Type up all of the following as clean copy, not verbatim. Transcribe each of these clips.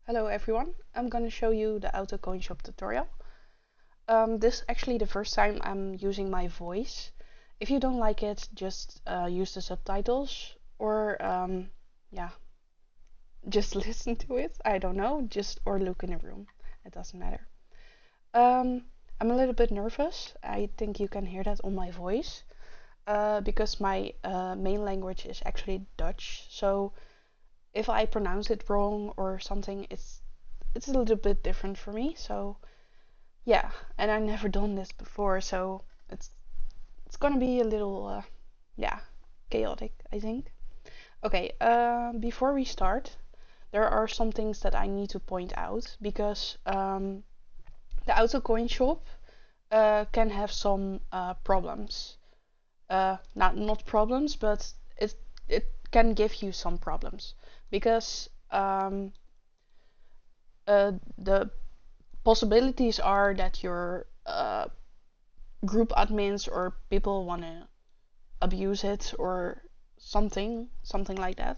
Hello everyone, I'm gonna show you the auto coinshop tutorial. This is actually the first time I'm using my voice. If you don't like it, just use the subtitles or yeah, just listen to it. I don't know, or look in a room. It doesn't matter. I'm a little bit nervous. I think you can hear that on my voice because my main language is actually Dutch. So if I pronounce it wrong or something, it's a little bit different for me. So yeah, and I've never done this before, so it's gonna be a little yeah, chaotic, I think. Okay, before we start, there are some things that I need to point out because the auto coin shop can have some problems. Not problems, but it can give you some problems because the possibilities are that your group admins or people want to abuse it or something like that.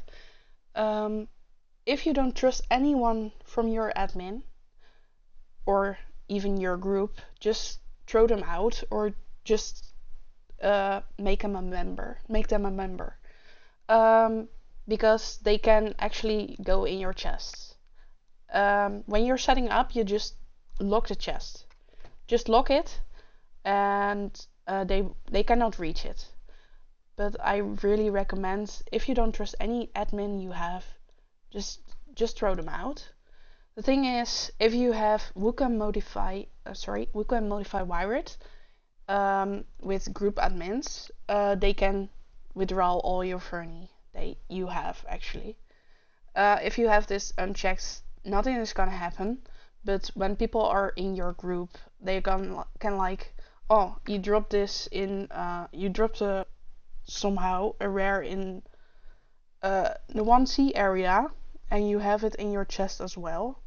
If you don't trust anyone from your admin or even your group, just throw them out or just make them a member. Because they can actually go in your chest. When you're setting up, you just lock the chest. Just lock it, and they cannot reach it. But I really recommend, if you don't trust any admin you have, just throw them out. The thing is, if you have WooCommerce modify Wired with group admins, they can withdraw all your furni you have actually. If you have this unchecked, nothing is gonna happen. But when people are in your group, they can like, oh, you dropped this in, you dropped somehow a rare in the 1C area, and you have it in your chest as well,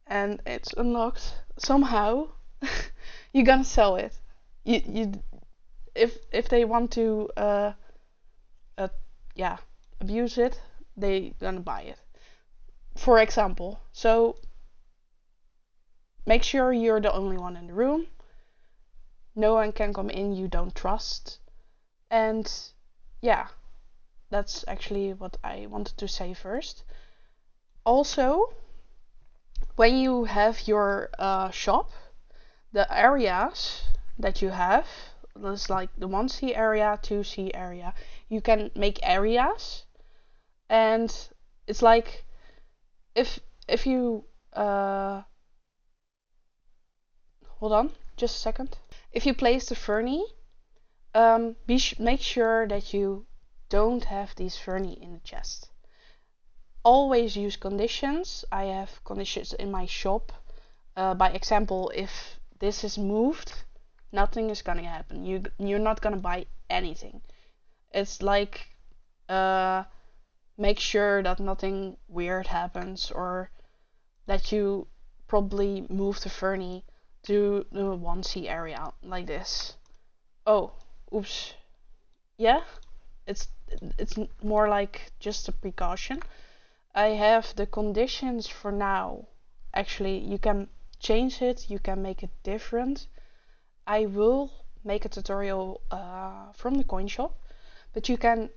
and it's unlocked somehow. You're gonna sell it. You if they want to uh yeah, abuse it, they gonna buy it, for example. So make sure you're the only one in the room. No one can come in you don't trust. And yeah, that's actually what I wanted to say first. Also, when you have your shop, the areas that you have, there's like the 1C area, 2C area, you can make areas. And it's like, if you hold on just a second. If you place the furni, make sure that you don't have these furni in the chest. Always use conditions. I have conditions in my shop. By example, if this is moved, nothing is gonna happen. You're not gonna buy anything. It's like make sure that nothing weird happens, or that you probably move the furni to the 1C area like this. Oh, oops. Yeah, it's it's more like just a precaution. I have the conditions for now. Actually, you can change it, you can make it different. I will make a tutorial from the coin shop, but you can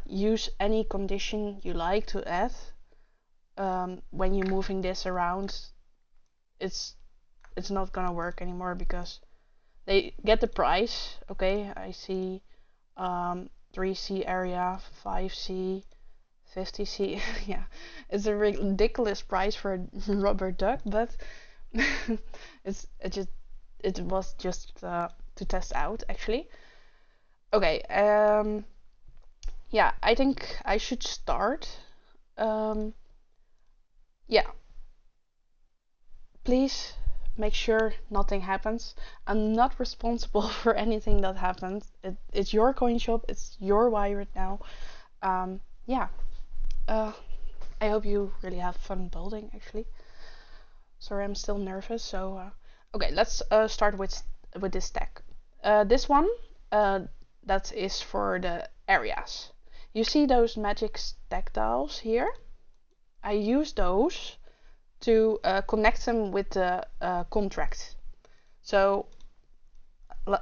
use any condition you like to add. When you're moving this around, it's not gonna work anymore because they get the price. Okay, I see 3C area, 5C, 50C. Yeah, it's a ridiculous price for a rubber duck, but it was just to test out actually. Okay, yeah, I think I should start. Yeah, please make sure nothing happens. I'm not responsible for anything that happens. It's your coin shop, it's your Wired now. Yeah, I hope you really have fun building actually. Sorry, I'm still nervous. So okay, let's start with this stack. This one that is for the areas. You see those magic stack tiles here? I use those to connect them with the contract. So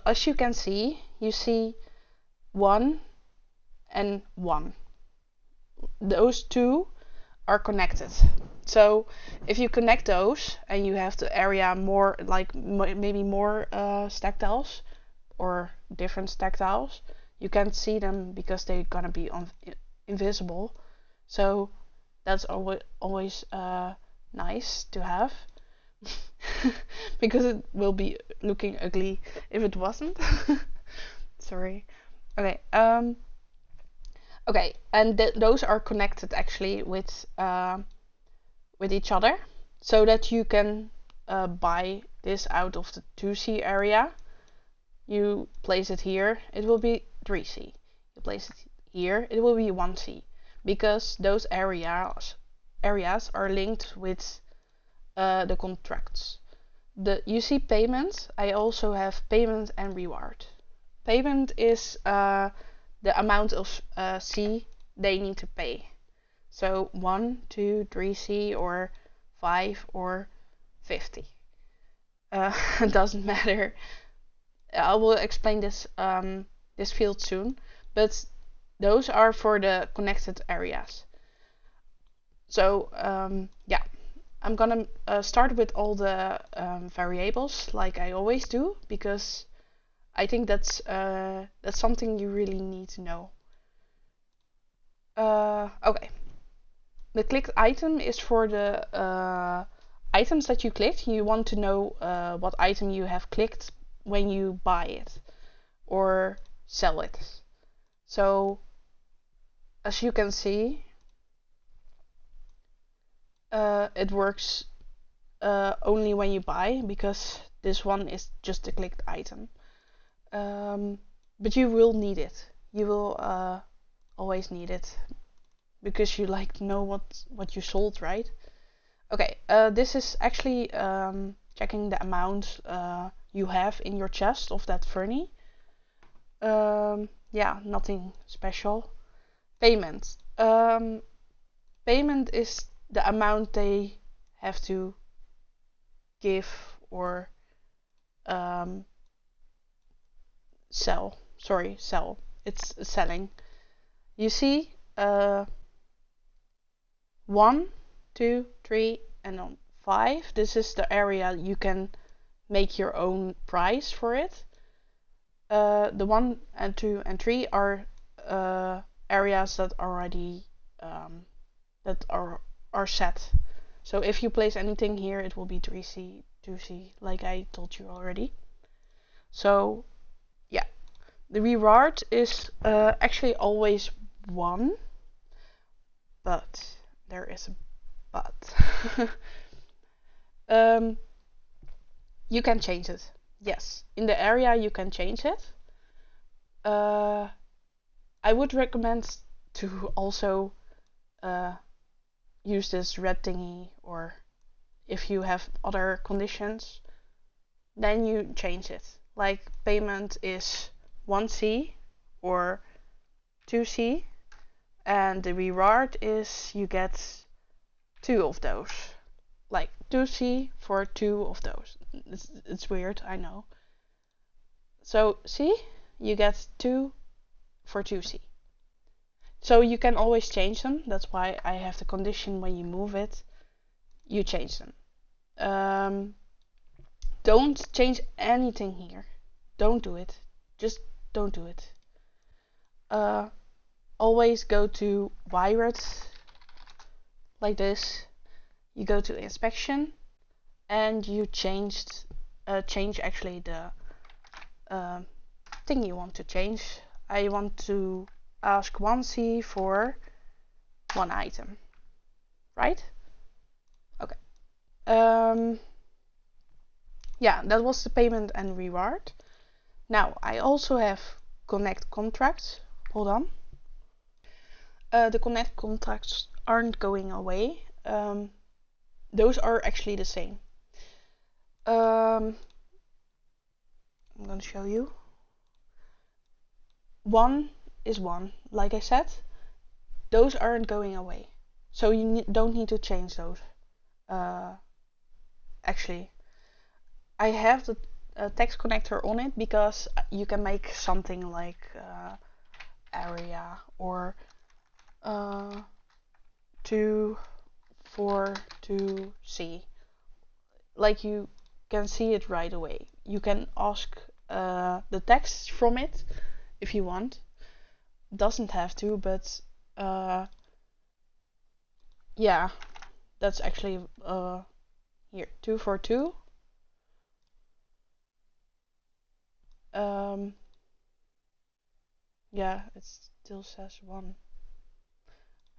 as you can see, you see 1 and 1. Those two are connected. So if you connect those and you have the area more like maybe more stack tiles or different stack tiles, you can't see them because they're gonna be invisible. So that's always nice to have because it will be looking ugly if it wasn't. Sorry. Okay. Okay, and those are connected actually with each other, so that you can buy this out of the 2C area. You place it here, it will be 3C. You place it here, it will be 1C, because those areas are linked with the contracts. You see payment. I also have payment and reward. Payment is the amount of C they need to pay. So 1, 2, 3C or 5 or 50. It doesn't matter. I will explain this this field soon, but those are for the connected areas. So yeah, I'm gonna start with all the variables like I always do, because I think that's something you really need to know. Okay, the clicked item is for the items that you clicked. You want to know what item you have clicked when you buy it or sell it. So as you can see, it works only when you buy, because this one is just a clicked item. But you will need it. You will always need it, because you like to know what you sold, right? Okay, this is actually checking the amount you have in your chest of that furni. Yeah, nothing special. Payment. Payment is the amount they have to give or sell. Sorry, sell. It's selling. You see 1, 2, 3 and on 5. This is the area you can make your own price for it. The 1 and 2 and 3 are areas that already that are set. So if you place anything here, it will be 3C, 2C, like I told you already. So yeah, the reward is actually always 1, but there is a but. You can change it. Yes, in the area you can change it. I would recommend to also use this red thingy, or if you have other conditions, then you change it. Like payment is 1C or 2C, and the reward is you get 2 of those. Like 2C for 2 of those. It's weird, I know. So see, you get 2 for 2C. So you can always change them. That's why I have the condition when you move it, you change them. Don't change anything here. Don't do it. Just don't do it. Always go to Wired, like this. You go to inspection, and you change actually the thing you want to change. I want to ask 1C for 1 item, right? Okay. Yeah, that was the payment and reward. Now I also have connect contracts. Hold on. The connect contracts aren't going away. Those are actually the same. I'm gonna show you. 1 is 1, like I said. Those aren't going away, so you don't need to change those. actually, I have the text connector on it because you can make something like area or 2 4 2 C. Like you can see it right away. You can ask the text from it if you want. Doesn't have to, but yeah, that's actually here 2 4 2. Yeah, it still says 1.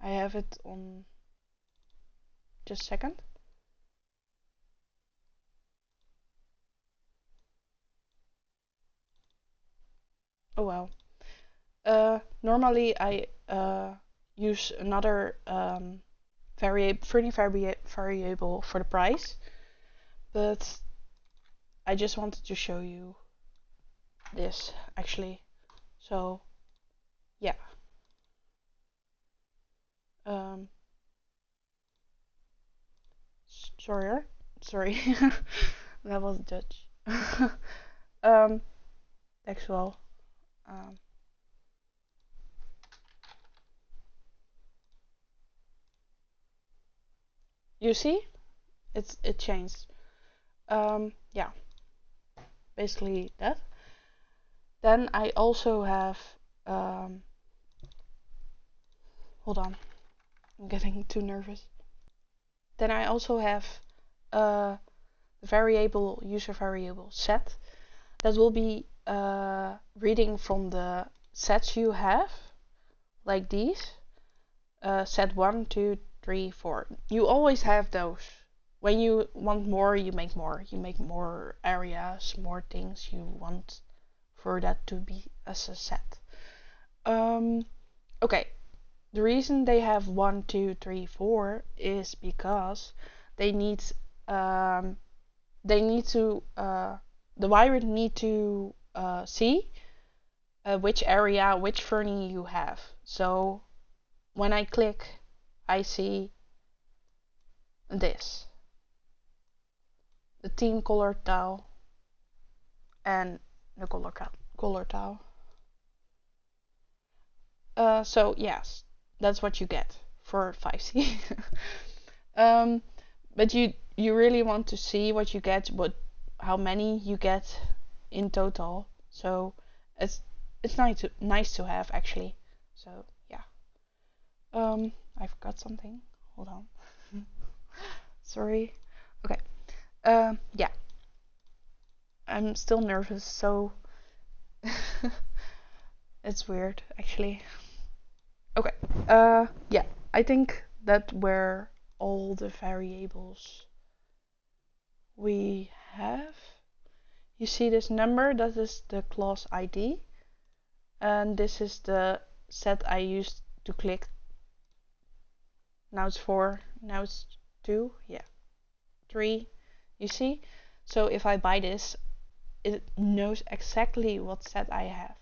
I have it on just a second. Oh well. Normally I use another furni variable for the price, but I just wanted to show you this actually. So yeah. Sorry, that was Dutch. Textual. You see, it changed. Yeah, basically that. Then I also have. Hold on, I'm getting too nervous. Then I also have the variable user variable set that will be reading from the sets you have, like these. Set 1, 2, 3, 4. You always have those. When you want more, you make more. You make more areas, more things you want for that to be as a set. Okay, the reason they have 1, 2, 3, 4 is because they need to the wire need to see which area, which furni you have. So when I click, I see this, the team color tile and the color tile. So yes, that's what you get for 5C. But you really want to see what you get, how many you get in total. So it's nice to have actually. So yeah. I forgot something. Hold on. Sorry. Okay. Yeah. I'm still nervous, so it's weird actually. Okay. Yeah. I think that were all the variables we have. You see this number? That is the class ID. And this is the set I used to click. Now it's 4. Now it's 2. Yeah. 3. You see? So if I buy this, it knows exactly what set I have,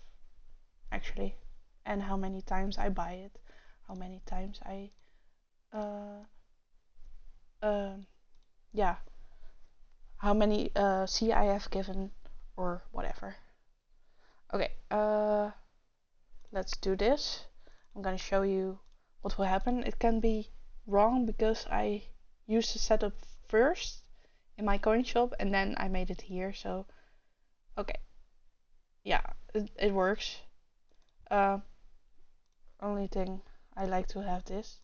actually, and how many times I buy it, how many times I, yeah, how many C I have given, or whatever. Okay, let's do this. I'm gonna show you what will happen. It can be wrong because I used the setup first in my coin shop and then I made it here. So okay, yeah, it works. Only thing, I like to have this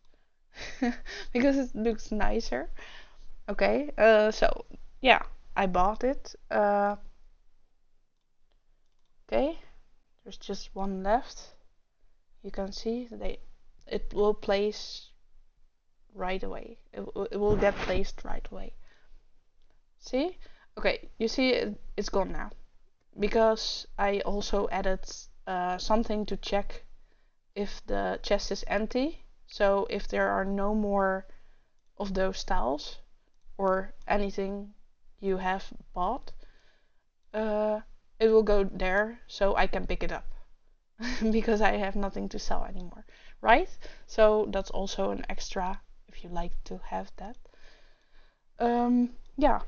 because it looks nicer. Okay, so yeah, I bought it. Okay, there's just one left. You can see it will place right away. It will get placed right away. See? Okay, you see it's gone now because I also added something to check if the chest is empty. So if there are no more of those tiles or anything you have bought, it will go there so I can pick it up because I have nothing to sell anymore, right? So that's also an extra if you like to have that. Yeah,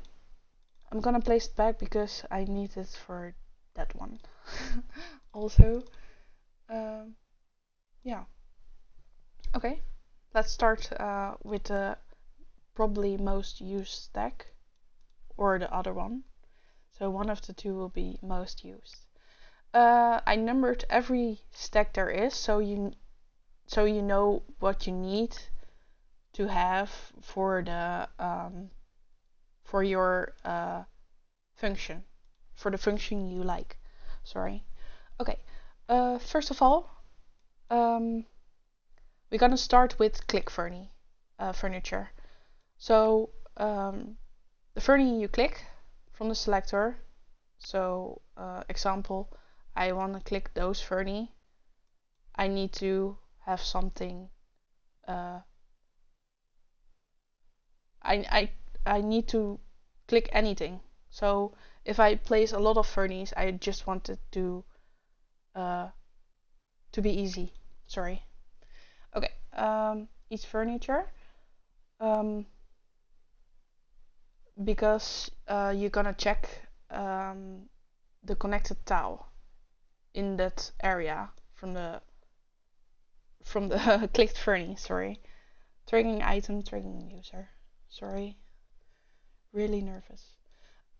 I'm gonna place it back because I need it for that one. Also, yeah. Okay, let's start with the probably most used stack, or the other one. So one of the two will be most used. I numbered every stack there is, so you know what you need to have for the for your function, for the function you like. Sorry. Okay. First of all, we're gonna start with click furni furniture. So the furni you click from the selector. So example, I want to click those furni. I need to have something. I need to click anything. So if I place a lot of furnies, I just want it to be easy. Sorry. Okay. Each furniture. Because you're gonna check the connected tile in that area from the clicked furni. Sorry. Triggering item, triggering user. Sorry. Really nervous.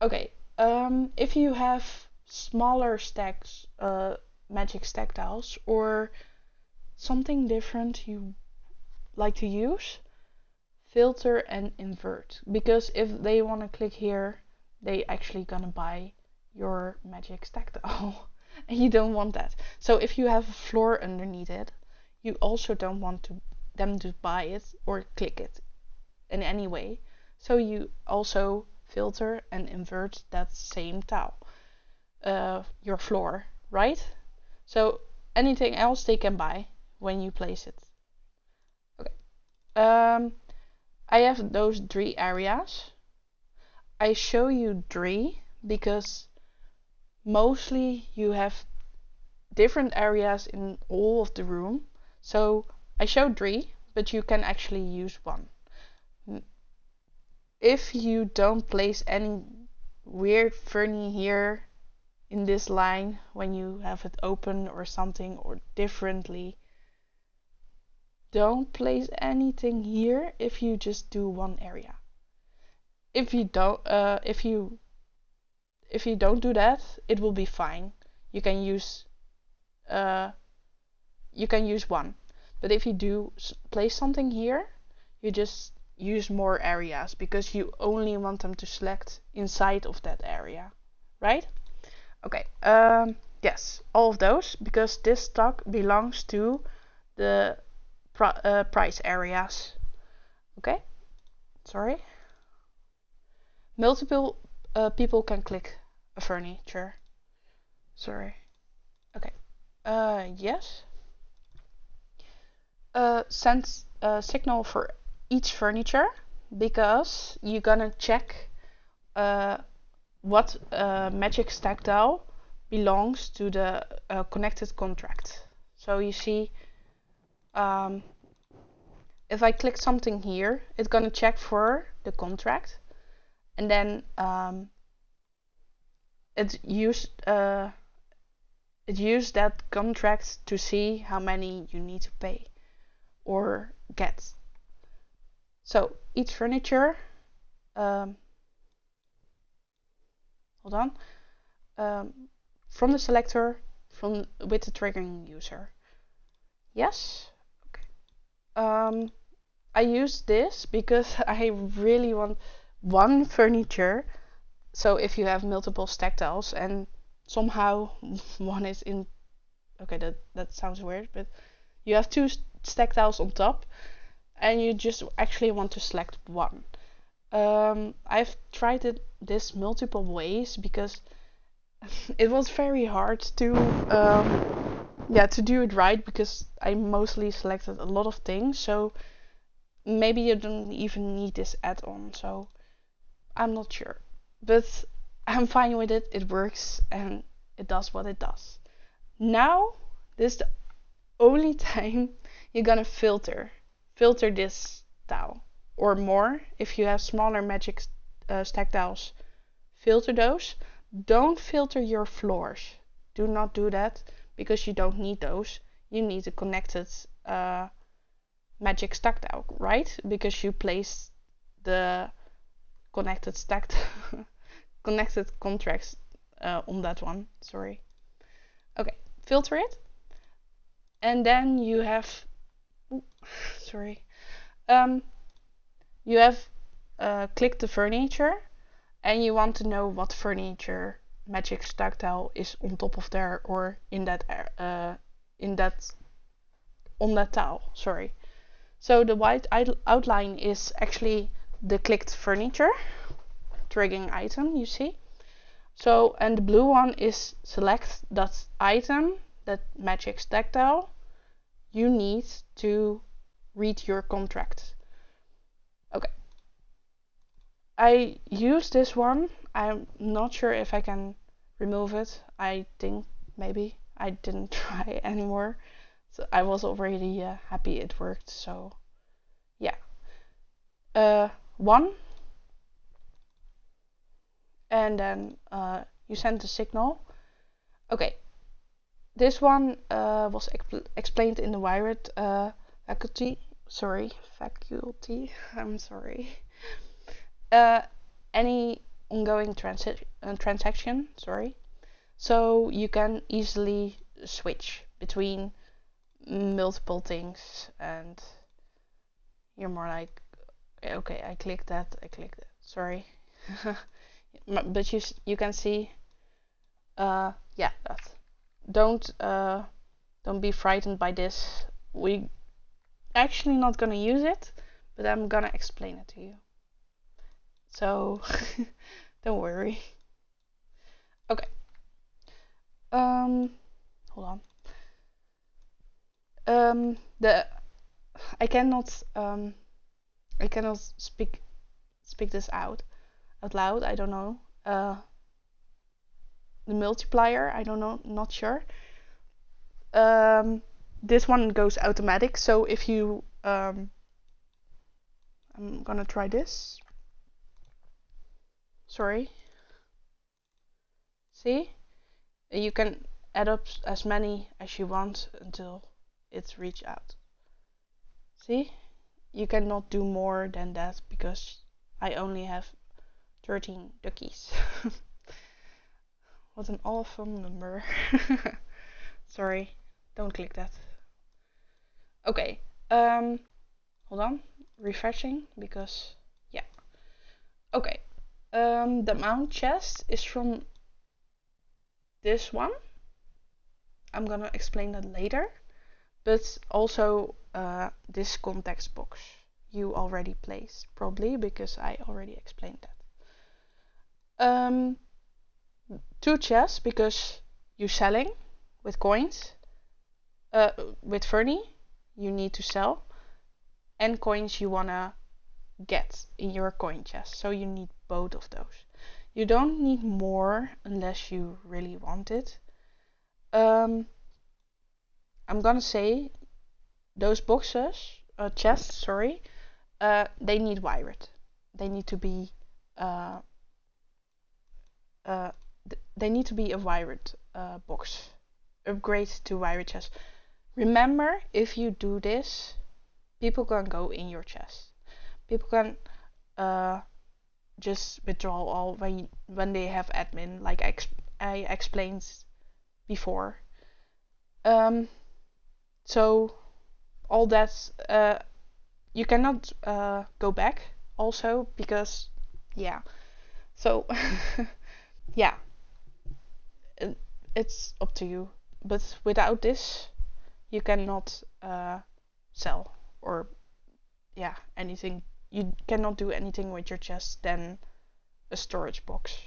Okay. If you have smaller stacks, magic stack tiles, or something different you like to use, filter and invert, because if they want to click here, they actually gonna buy your magic stack tile and you don't want that. So if you have a floor underneath it, you also don't want them to buy it or click it in any way. So you also filter and invert that same tile, your floor, right? So anything else they can buy when you place it. Okay. I have those 3 areas. I show you 3 because mostly you have different areas in all of the room. So I showed 3, but you can actually use 1. If you don't place any weird furni here in this line when you have it open or something, or differently, don't place anything here if you just do 1 area. If you don't do that, it will be fine. You can use 1. But if you do place something here, you just use more areas because you only want them to select inside of that area, right? Okay. Yes, all of those, because this stock belongs to the price areas. Okay. Sorry. Multiple people can click a furniture. Sorry. Okay. Yes. Send a signal for each furniture, because you're gonna check what magic stack tile belongs to the connected contract. So you see, if I click something here, it's gonna check for the contract, and then it used that contract to see how many you need to pay or get. So each furniture, hold on, from the selector, with the triggering user. Yes. Okay. I use this because I really want 1 furniture. So if you have multiple stack tiles and somehow one is in, okay, that sounds weird, but you have 2 stack tiles on top and you just actually want to select 1. I've tried this multiple ways because it was very hard to do it right, because I mostly selected a lot of things. So maybe you don't even need this add-on, so I'm not sure, but I'm fine with it. It works and it does what it does. Now this is the only time you're gonna filter this tile. or more. If you have smaller magic stack tiles, filter those. Don't filter your floors. Do not do that, because you don't need those. You need a connected magic stack tile, right? Because you place the connected stacked connected contracts on that one. Sorry. Okay, filter it, and then you have sorry. You have clicked the furniture, and you want to know what furniture magic stack tile is on top of there, or in that on that tile. Sorry. So the white outline is actually the clicked furniture triggering item, you see. So, and the blue one is select that item, that magic stack tile you need to read your contract. Okay. I use this one. I'm not sure if I can remove it. I think maybe. I didn't try anymore. So I was already happy it worked. So yeah. One. And then you send a signal. Okay. This one was explained in the Wired faculty. Sorry, faculty. I'm sorry. Any ongoing transaction. Sorry. So you can easily switch between multiple things, and you're more like, okay, I clicked that. Sorry. But you can see, yeah, that. Don't be frightened by this. We actually not gonna use it, but I'm gonna explain it to you. So don't worry. Okay. Hold on. I cannot speak this out loud. I don't know. The multiplier, I don't know, not sure. This one goes automatic, so if you I'm gonna try this. Sorry. See? You can add up as many as you want until it's reached out. See? You cannot do more than that, because I only have 13 duckies. What an awful number. Sorry, don't click that. Okay, hold on, refreshing, because yeah. Okay, the mount chest is from this one. I'm gonna explain that later, but also this context box you already placed, probably, because I already explained that. 2 chests, because you're selling with coins. With furni you need to sell, and coins you wanna get in your coin chest, so you need both of those. You don't need more unless you really want it. I'm gonna say those boxes, chests, sorry, they need wired. They need to be they need to be a wired box. Upgrade to wired chest. Remember, if you do this, people can go in your chest. People can just withdraw all when they have admin, like I explained before. So all that you cannot go back also, because yeah. So yeah, it's up to you. But without this, you cannot sell, or yeah, anything. You cannot do anything with your chest than a storage box.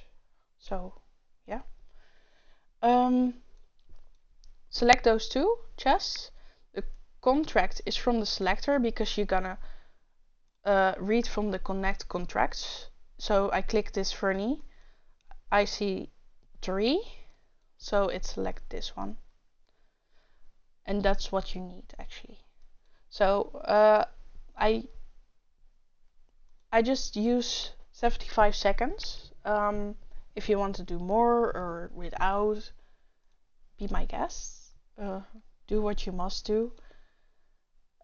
So yeah. Select those 2 chests. The contract is from the selector, because you're gonna read from the connect contracts. So I click this furni, I see 3, so it select this one, and that's what you need actually. So I I just use 75 seconds. If you want to do more or without, be my guest. Do what you must do.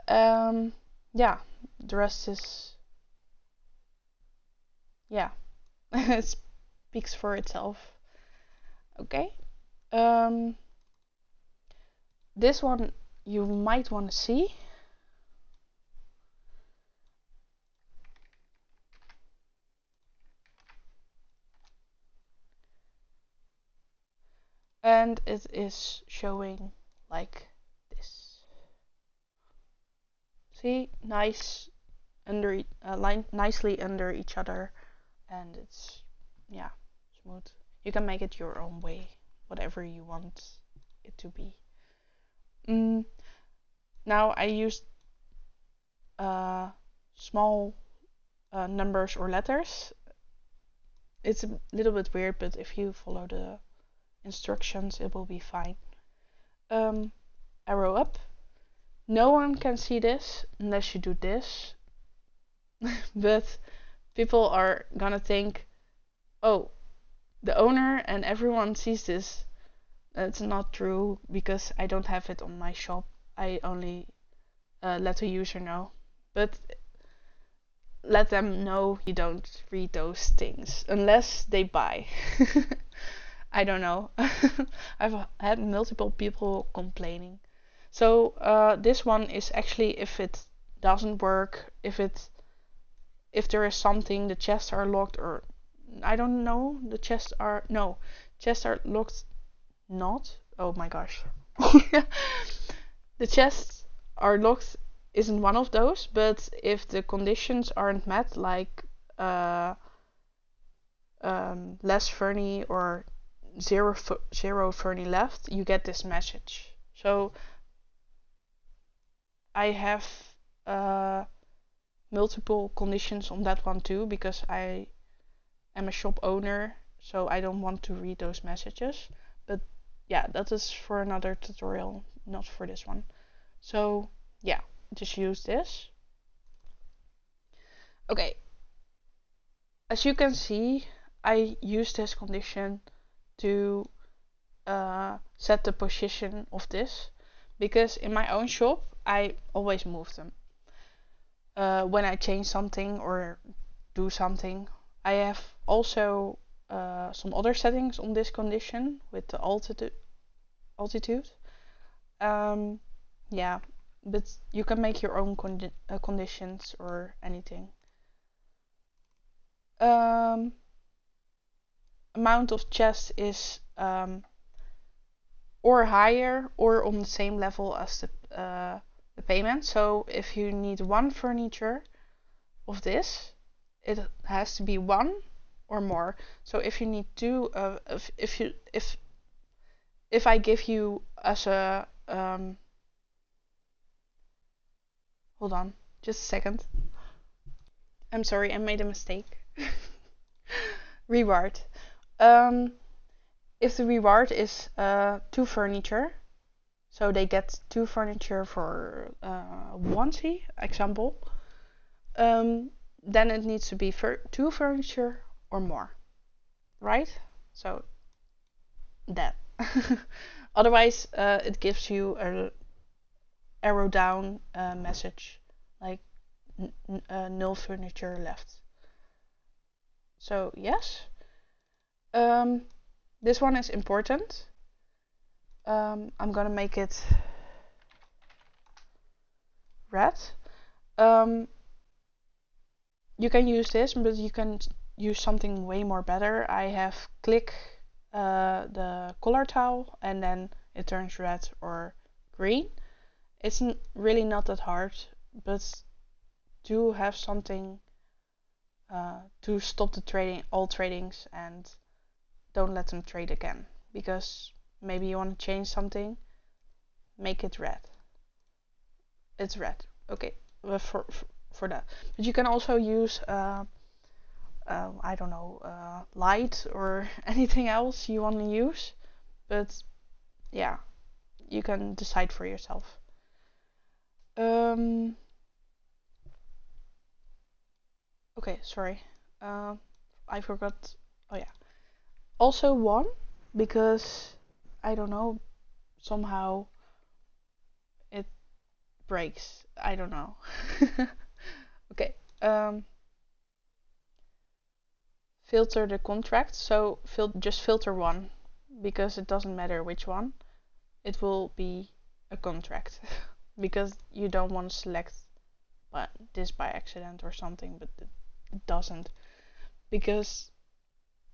Yeah, the rest is, yeah, it speaks for itself. Okay. This one you might want to see. And it is showing like this. See, nice under nicely under each other, and it's, yeah, smooth. You can make it your own way, whatever you want it to be. Now I used small numbers or letters. It's a little bit weird, but if you follow the instructions, it will be fine. Arrow up. No one can see this unless you do this. But people are gonna think, oh, the owner and everyone sees this. That's not true, because I don't have it on my shop. I only let the user know. But let them know you don't read those things unless they buy. I don't know. I've had multiple people complaining. So this one is actually if it doesn't work, if there is something, the chests are locked, or I don't know, chests are locked. Not, oh my gosh. The chests are locked isn't one of those, but if the conditions aren't met, like less furni or zero furni left, you get this message. So I have multiple conditions on that one too, because I am a shop owner, so I don't want to read those messages. But yeah, that is for another tutorial, not for this one. So yeah, just use this. Okay, as you can see, I use this condition to set the position of this, because in my own shop I always move them. When I change something or do something, I have also some other settings on this condition with the altitude. Yeah, but you can make your own conditions or anything. Amount of chests is or higher or on the same level as the payment. So if you need one furniture of this, it has to be one or more. So if you need two, if I give you as a hold on, just a second. I'm sorry, I made a mistake. Reward. If the reward is 2 furniture, so they get 2 furniture for 1C, example, then it needs to be 2 furniture or more, right? So that. Otherwise, it gives you a arrow down message, like no furniture left. So yes, this one is important. I'm gonna make it red. You can use this, but you can use something way more better. I have click the color tile and then it turns red or green. It's really not that hard, but do have something to stop the all tradings and don't let them trade again, because maybe you want to change something, make it red. It's red. Okay, for that. But you can also use I don't know, light or anything else you want to use. But yeah, you can decide for yourself. Okay, sorry. I forgot. Oh yeah. Also 1 because I don't know, somehow it breaks. I don't know. Okay. Filter the contract. So just filter 1 because it doesn't matter which one. It will be a contract because you don't want to select this by accident or something, but it doesn't, because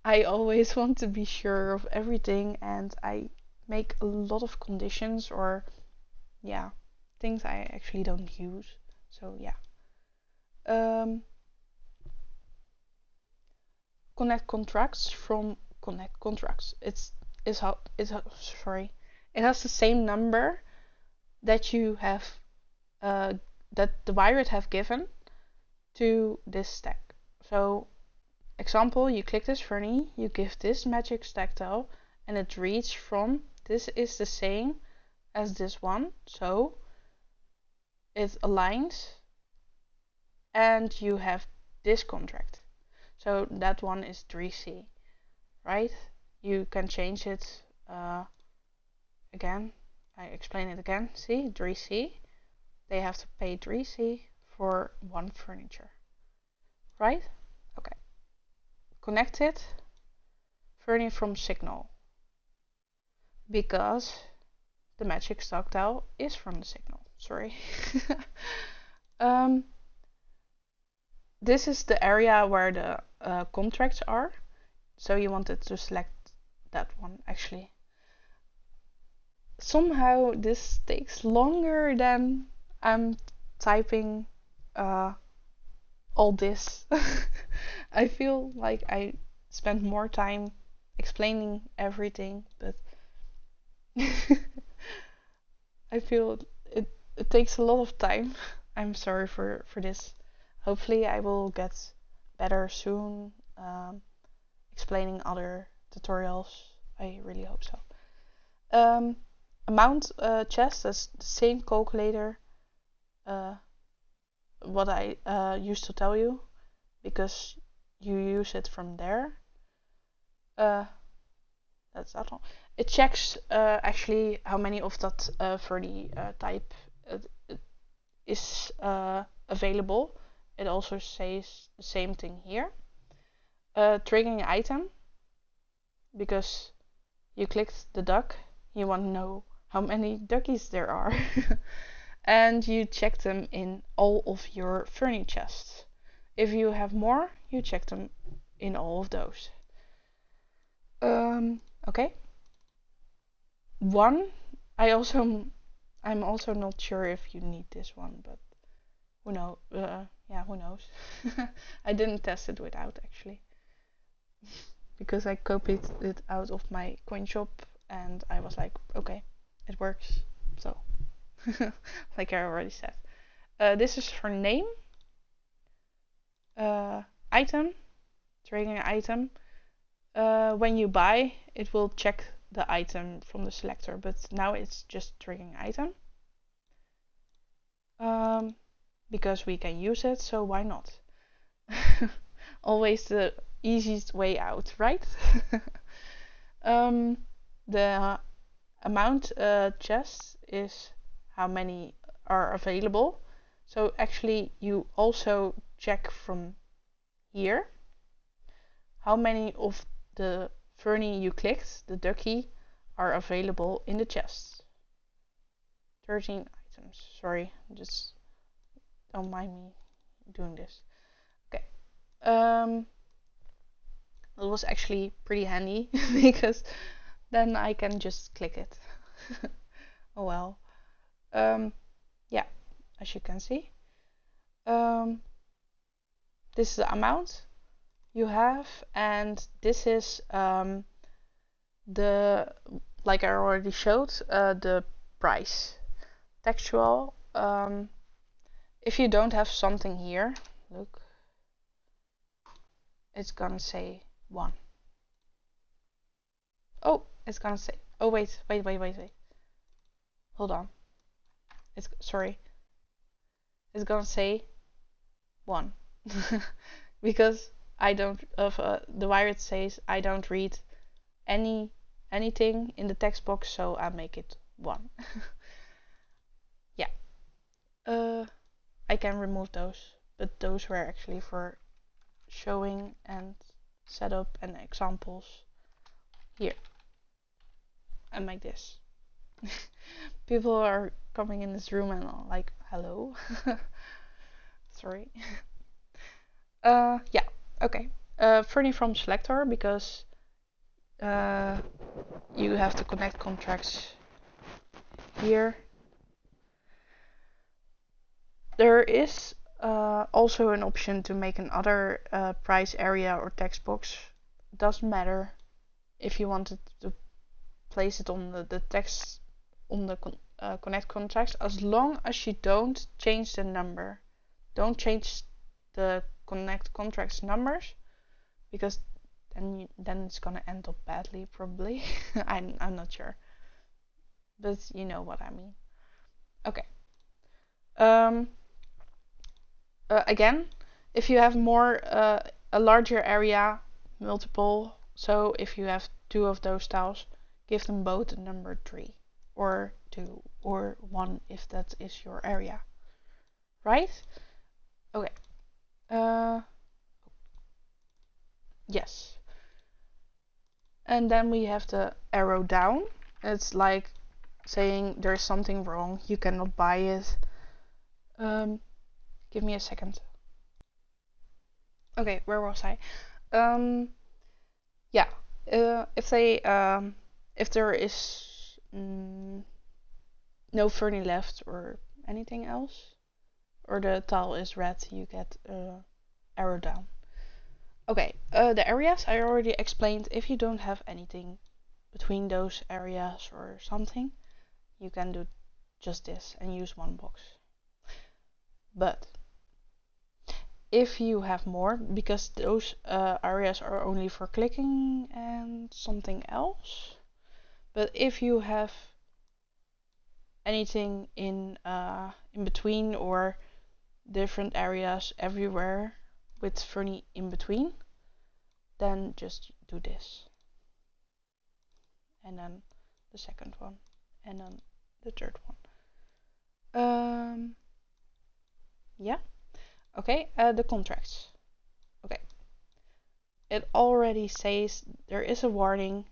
I always want to be sure of everything and I make a lot of conditions or yeah, things I actually don't use. So yeah. Connect contracts from connect contracts. Sorry. It has the same number that you have that the pirate have given to this stack. So example, you click this furni, you give this magic stack tile, and it reads from this is the same as this one, so it aligns and you have this contract. So that one is 3C, right? You can change it again. I explain it again. See, 3C. They have to pay 3C for one furniture, right? Okay. Connect it. Furni from signal, because the magic stock tile is from the signal. Sorry. This is the area where the contracts are. So you wanted to select that one actually. Somehow this takes longer than I'm typing all this. I feel like I spent more time explaining everything, but I feel it takes a lot of time. I'm sorry for this. Hopefully I will get better soon explaining other tutorials. I really hope so. Amount chest, that's the same calculator what I used to tell you, because you use it from there. That's that one. It checks actually how many of that for the type is available. It also says the same thing here. Triggering item, because you clicked the duck, you want to know how many duckies there are. And you check them in all of your furni chests. If you have more, you check them in all of those. Okay. 1. I'm also not sure if you need this one, but who knows? Yeah, who knows? I didn't test it without actually, because I copied it out of my coinshop and I was like, okay, it works. So, like I already said, this is for name, item, trading item. When you buy, it will check the item from the selector, but now it's just triggering item. Because we can use it, so why not? Always the easiest way out, right? The amount chest is how many are available. So actually you also check from here how many of the furni you clicked, the ducky, are available in the chest. 13 items. Sorry, just don't mind me doing this. Okay. That was actually pretty handy because then I can just click it. Oh well. Yeah, as you can see. This is the amount you have, and this is the, like I already showed, the price. Textual. If you don't have something here, look, it's gonna say 1. Oh, it's gonna say, oh wait. Hold on. Sorry. It's gonna say 1. because I don't the Wired says I don't read anything in the text box, so I make it 1. Yeah. I can remove those, but those were actually for showing and setup and examples. Here, I make this. People are coming in this room and are like, hello. Sorry. Yeah, okay. Furni from selector, because you have to connect contracts here. There is also an option to make another price area or text box. Doesn't matter if you wanted to place it on the text on the connect contracts, as long as you don't change the number. Don't change the connect contracts numbers, because then it's gonna end up badly, probably. I'm not sure, but you know what I mean. Okay. Again, if you have more a larger area, multiple, so if you have 2 of those tiles, give them both a number 3 or 2 or 1 if that is your area, right? Okay. Yes. And then we have the arrow down. It's like saying there's something wrong, you cannot buy it. Give me a second. Okay, where was I? Yeah, if there is no furni left or anything else, or the tile is red, you get arrow down. Okay, the areas I already explained. If you don't have anything between those areas or something, you can do just this and use 1 box. But if you have more, because those areas are only for clicking and something else, but if you have anything in between or different areas everywhere with furni in between, then just do this, and then the second one, and then the third one. Yeah. Okay, the contracts. Okay, it already says there is a warning.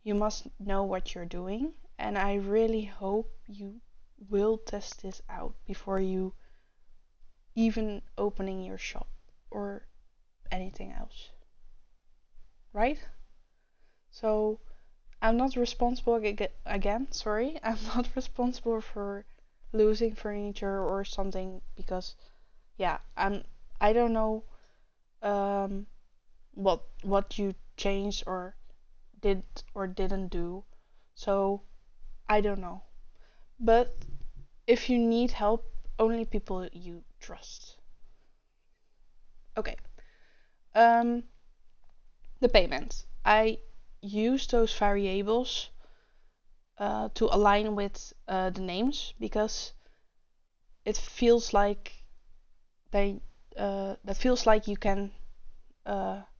You must know what you're doing, and I really hope you will test this out before you even opening your shop or anything else, right? So I'm not responsible again, sorry, I'm not responsible for losing furniture or something, because yeah, I don't know what you changed or did or didn't do, so I don't know. But if you need help, only people you trust. Okay. The payment. I use those variables to align with the names, because it feels like that feels like you can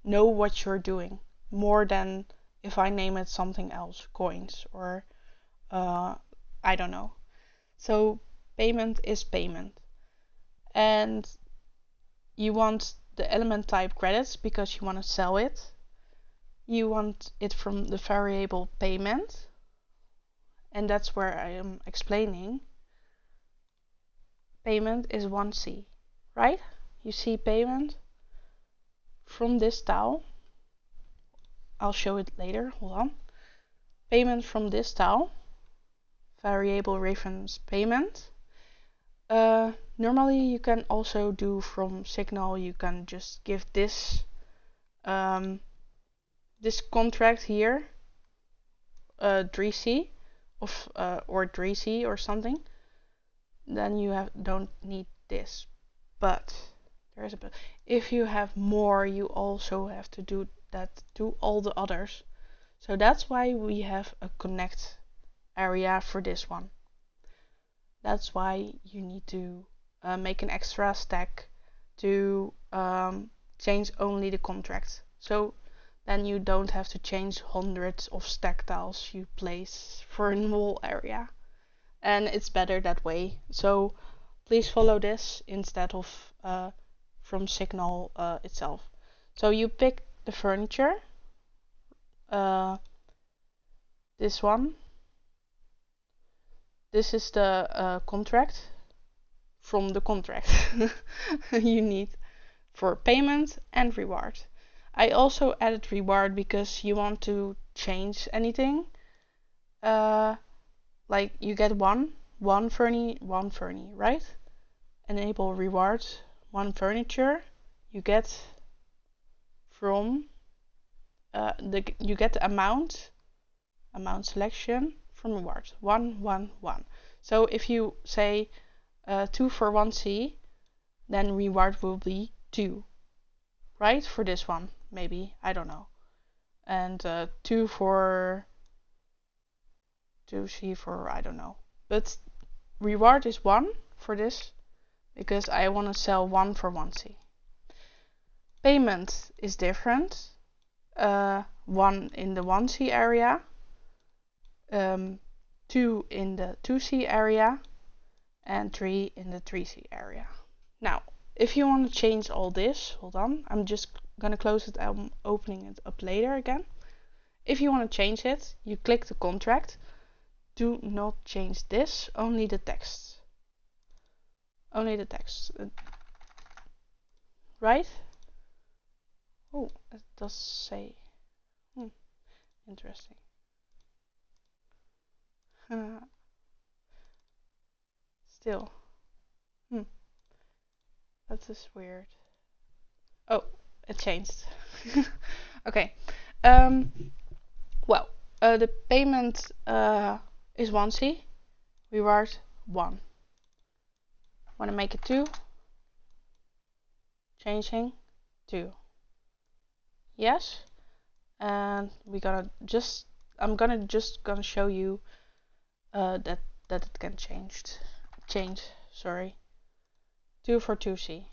know what you're doing more than if I name it something else, coins or I don't know. So payment is payment, and you want the element type credits because you want to sell it. You want it from the variable payment, and that's where I am explaining. Payment is 1C, right? You see payment from this tile. I'll show it later, hold on. Payment from this tile, variable reference payment. Normally you can also do from signal, you can just give this this contract here 3C or 3C or something, then you don't need this. But there is a but. If you have more, you also have to do that to all the others. So that's why we have a connect area for this one. That's why you need to make an extra stack to change only the contract. So then you don't have to change hundreds of stack tiles you place for a whole area. And it's better that way. So please follow this instead of from Signal itself. So you pick the furniture, this one. This is the contract from the contract you need for payment and reward. I also added reward because you want to change anything. Like you get one furni, right? Enable rewards, one furniture. You get from you get the amount selection from rewards 1 1 1. So if you say 2 for 1C, then reward will be 2, right? For this one, maybe, I don't know. And 2 for 2C for, I don't know. But reward is 1 for this because I want to sell 1 for 1C. Payment is different. 1 in the 1C area, 2 in the 2C area, and 3 in the 3C area. Now, if you want to change all this, hold on, I'm just gonna close it. I'm opening it up later again. If you want to change it, you click the contract. Do not change this, only the text. Only the text. Right? Oh, it does say. Interesting. Still. That is weird. Oh, it changed. Okay. Well, the payment is 1C. Reward 1. Want to make it 2. Changing 2. Yes. And we're gonna just, I'm gonna show you that it can change. Sorry. 2 for 2C.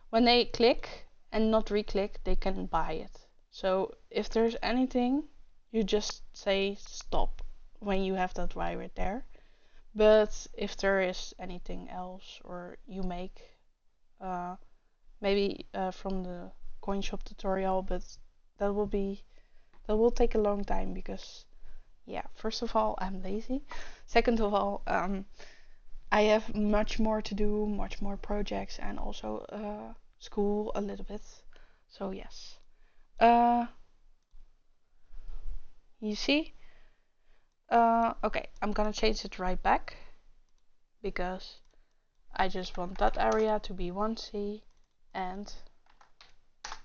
When they click and not re-click, they can buy it. So if there's anything, you just say stop when you have that right there. But if there is anything else, or you make maybe from the coinshop tutorial, but that will take a long time because, yeah, first of all, I'm lazy. Second of all, I have much more to do, much more projects, and also school a little bit. So yes. You see? Okay, I'm gonna change it right back because I just want that area to be 1C and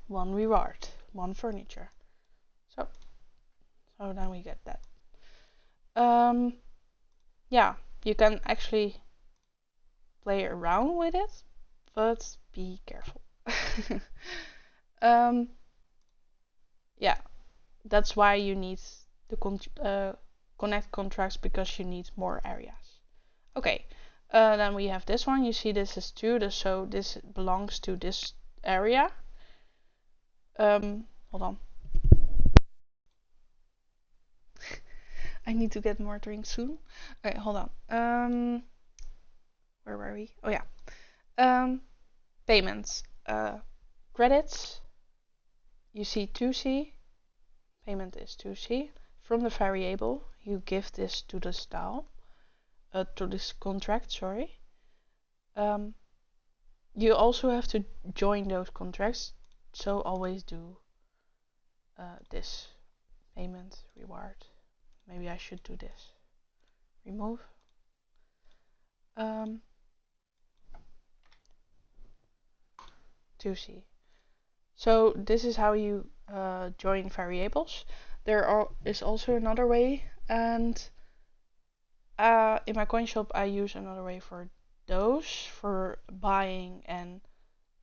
1 reward, 1 furniture. So then we get that. Yeah, you can actually play around with it, but be careful. Yeah, that's why you need the connect contracts, because you need more areas. Okay, then we have this one. You see this is 2, so this belongs to this area. Hold on. I need to get more drinks soon. Okay, hold on. Where were we? Oh yeah. Payments. Credits. You see 2C. Payment is 2C. From the variable, you give this to the style. To this contract, sorry. You also have to join those contracts, so always do this. Payment, reward. Maybe I should do this. Remove. 2C. So this is how you join variables. There is also another way, and in my coin shop I use another way for those, for buying and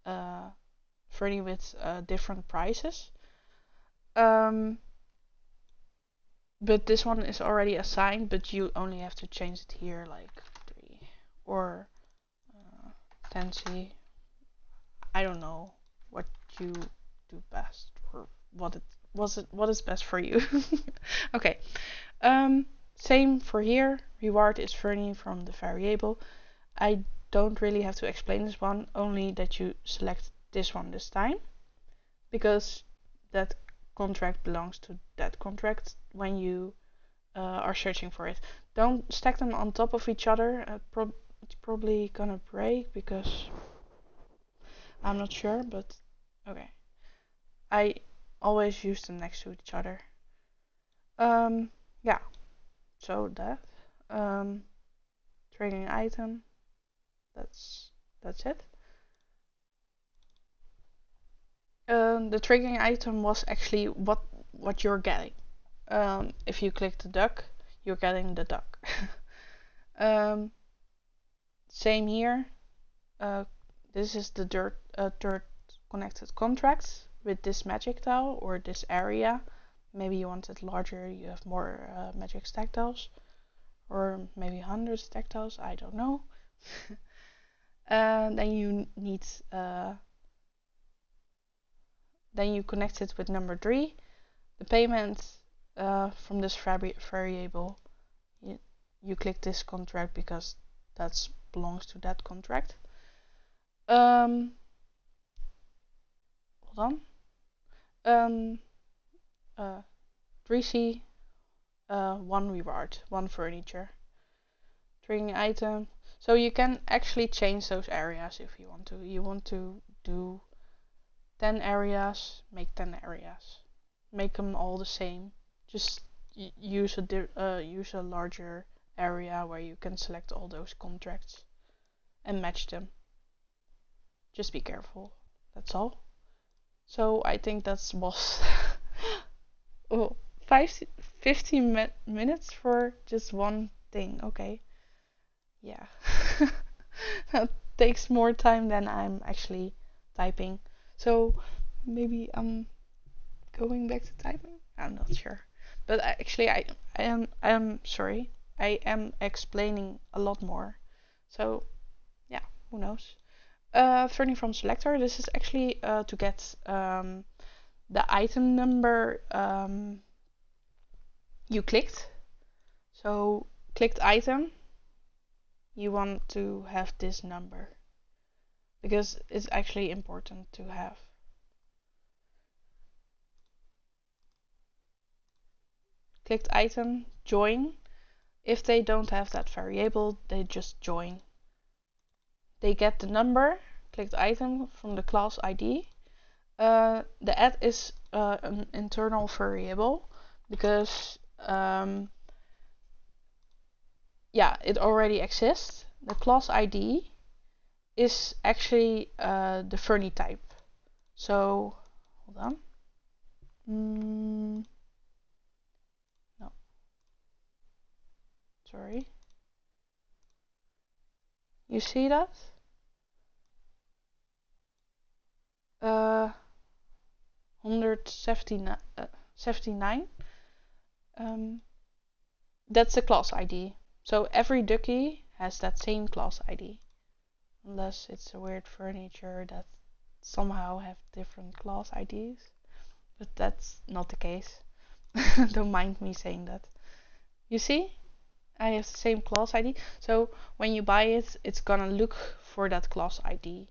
furni with different prices. But this one is already assigned, but you only have to change it here, like 3 or 10C. I don't know what you do best, or what is best for you. Okay. Same for here. Reward is furni from the variable. I don't really have to explain this one, only that you select this one this time, because that contract belongs to that contract when you are searching for it. Don't stack them on top of each other. It's probably gonna break because I'm not sure, but okay. I always use them next to each other. Yeah, so that. Triggering item, that's it. The triggering item was actually what you're getting. If you click the duck, you're getting the duck. Same here. This is the third connected contract with this magic tile or this area. Maybe you want it larger, you have more magic stack tiles, or maybe 100 stack tiles, I don't know. Then you need then you connect it with number 3. The payment from this variable, you click this contract because that belongs to that contract. Hold on. 3C, 1 reward, 1 furniture. Triggering item. So you can actually change those areas if you want to. You want to do 10 areas, make 10 areas. Make them all the same. Just use a larger area where you can select all those contracts and match them. Just be careful. That's all. So I think that was 15 minutes for just one thing. Okay. Yeah. That takes more time than I'm actually typing. So maybe I'm going back to typing. I'm not sure. But actually I am sorry. I am explaining a lot more. So yeah, who knows? Furni from selector. This is actually to get the item number you clicked. So clicked item, you want to have this number because it's actually important to have. Clicked item, join. If they don't have that variable, they just join. They get the number, clicked item, from the class ID. The add is an internal variable because yeah, it already exists. The class ID is actually the furni type. So hold on. No, sorry. You see that? 179. That's the class ID. So every ducky has that same class ID. Unless it's a weird furniture that somehow have different class IDs. But that's not the case. Don't mind me saying that. You see? I have the same class ID. So when you buy it, it's gonna look for that class ID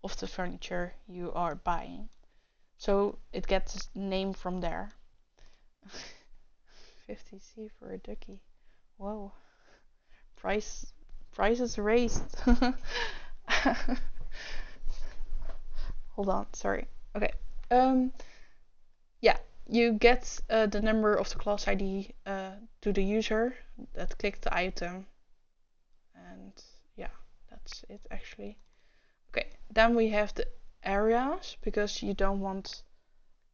of the furniture you are buying. So it gets its name from there. 50C for a ducky. Whoa. Prices raised. Hold on, sorry. Okay. Yeah, you get the number of the class ID to the user that clicked the item. And yeah, that's it actually. Okay, then we have the areas, because you don't want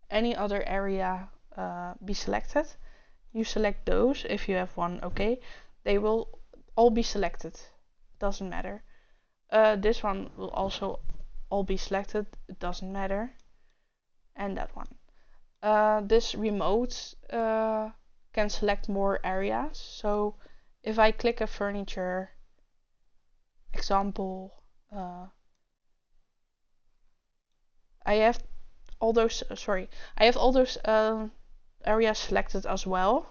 any other area be selected. You select those if you have one, okay. They will all be selected, doesn't matter. This one will also all be selected, it doesn't matter. And that one. This remote can select more areas. So if I click a furniture example, I have all those, I have all those areas selected as well,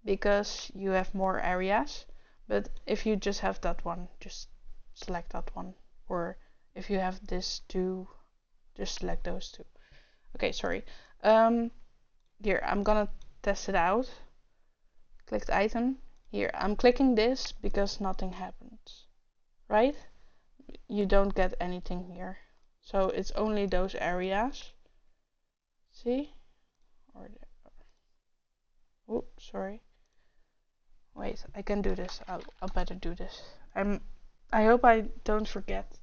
because you have more areas. But if you just have that one, just select that one. Or if you have this two, just select those two. Okay, sorry. Here, I'm gonna test it out. Click the item. Here, I'm clicking this because nothing happens, right? You don't get anything here. So it's only those areas. See? Or oh, sorry. Wait, I can do this. I'll better do this. I hope I don't forget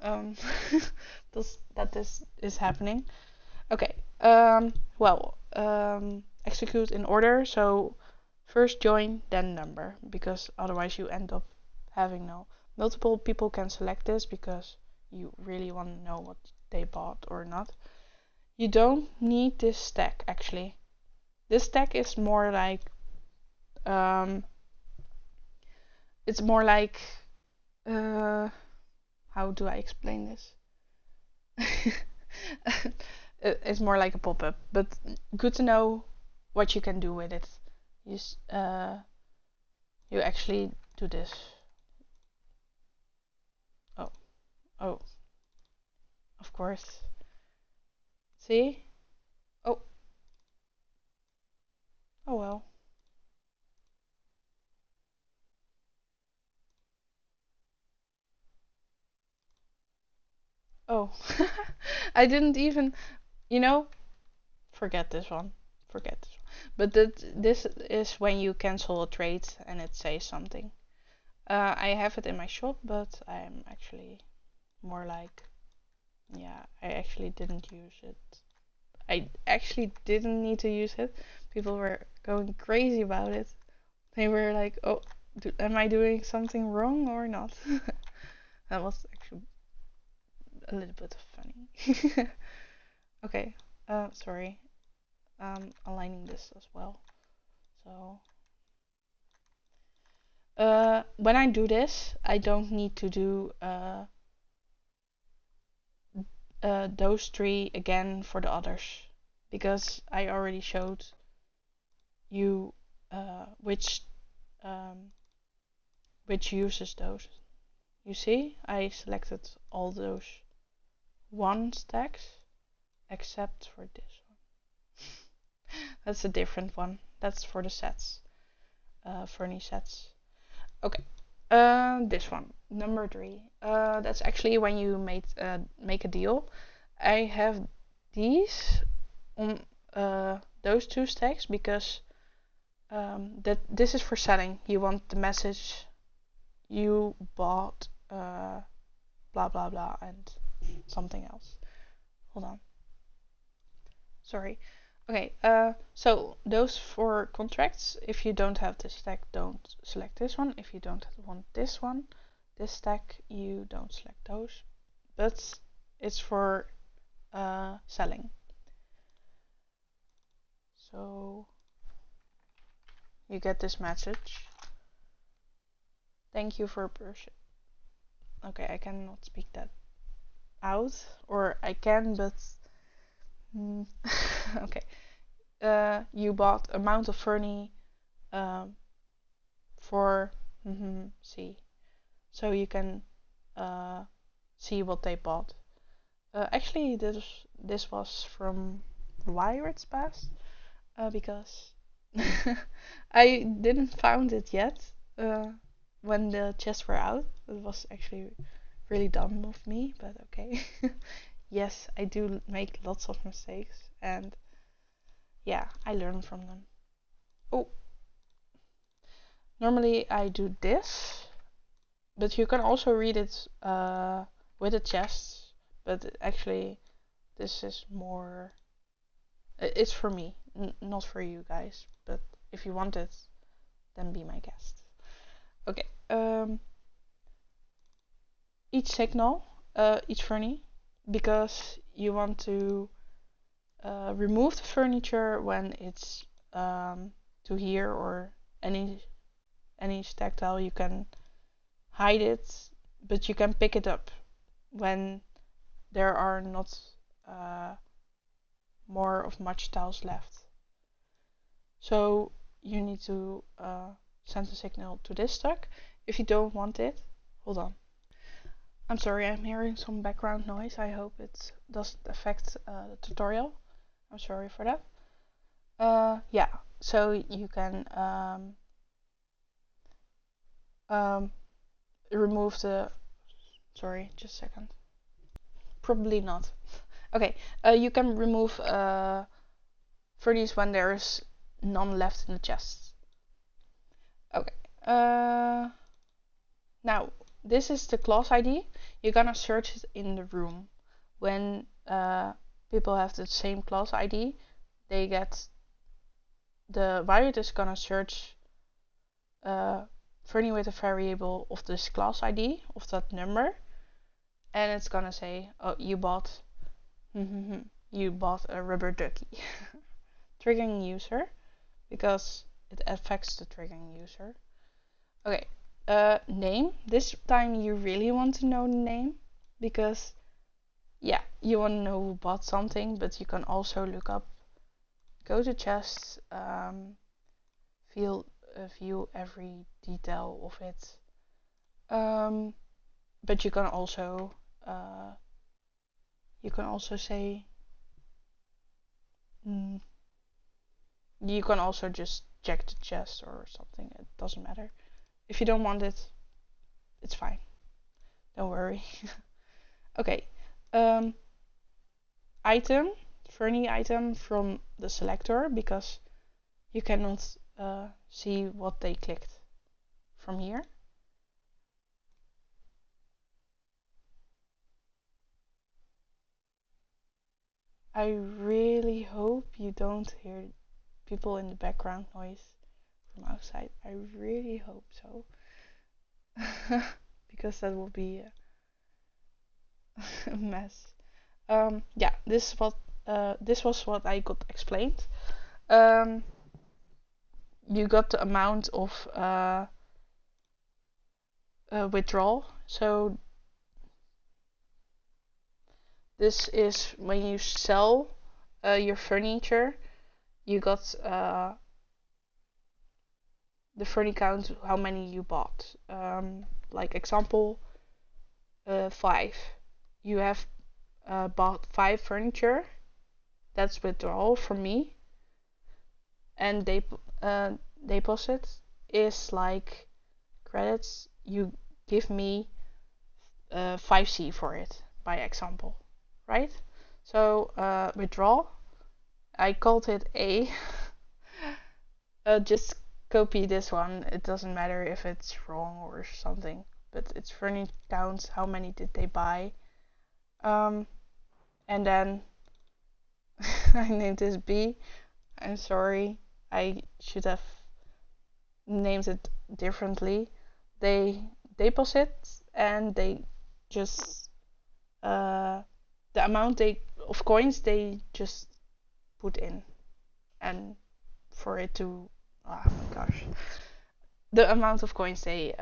um, that this is happening. Okay. Well, execute in order. So first join, then number, because otherwise you end up having no. Multiple people can select this because you really want to know what they bought or not. You don't need this stack actually. This stack is more like it's more like how do I explain this? It's more like a pop-up, but good to know what you can do with it. You actually do this. Oh, of course. See? Oh, oh well. Oh, I didn't even, you know, forget this one. Forget this one. But this is when you cancel a trade and it says something. I have it in my shop, but I'm actually more like, yeah, I actually didn't use it. I actually didn't need to use it. People were going crazy about it. They were like, oh, am I doing something wrong or not? That was actually a little bit funny. Okay, sorry. Aligning this as well. So, when I do this, I don't need to do those three again for the others, because I already showed you which uses those. You see, I selected all those one stacks except for this one. That's a different one. That's for the sets, furni sets. Okay, this one, number 3. That's actually when you make a deal. I have these on those two stacks because that this is for selling. You want the message you bought blah blah blah and something else. Hold on. Sorry. Okay, so those for contracts, if you don't have this stack, don't select this one. If you don't want this one, this stack, you don't select those. But it's for selling. So you get this message. Thank you for purchase. Okay, I cannot speak that out, or I can, but okay. You bought amount of furni for see, so you can see what they bought. Actually, this was from Wired's past because I didn't found it yet when the chests were out. It was actually really dumb of me, but okay. Yes, I do make lots of mistakes, and yeah, I learn from them. Oh, normally I do this, but you can also read it with the chest. But actually, this is more. It's for me, not for you guys. But if you want it, then be my guest. Okay. Each signal, each furni, because you want to remove the furniture when it's to here or any stack tile. You can hide it, but you can pick it up when there are not more of much tiles left. So you need to send a signal to this stack. If you don't want it, hold on. I'm sorry, I'm hearing some background noise. I hope it doesn't affect the tutorial. I'm sorry for that. Yeah, so you can remove the, sorry, just a second. Probably not. Okay, you can remove furnies when there's none left in the chest. Okay, now this is the class ID. You're gonna search it in the room. When people have the same class ID, they get, the Riot is gonna search furni with a variable of this class ID, of that number, and it's gonna say, oh, you bought a rubber ducky. Triggering user, because it affects the triggering user. Okay, name. This time you really want to know the name, because yeah, you want to know who bought something, but you can also look up, go to chests, view every detail of it. But you can also say, you can also just check the chest or something. It doesn't matter. If you don't want it, it's fine. Don't worry. Okay. Item, furni item from the selector, because you cannot see what they clicked from here. I really hope you don't hear people in the background noise from outside. I really hope so. Because that will be a mess. Yeah, this was what I got explained. You got the amount of withdrawal. So this is when you sell your furniture, you got the furni count, how many you bought. Like example, 5. You have bought 5 furniture. That's withdrawal from me. And deposit is like credits. You give me 5C for it, by example, right? So withdrawal, I called it A. Just copy this one. It doesn't matter if it's wrong or something, but it's furni counts, how many did they buy. And then I named this B. I'm sorry, I should have named it differently. They deposit and they just the amount of coins they just put in, and for it to, oh my gosh, the amount of coins they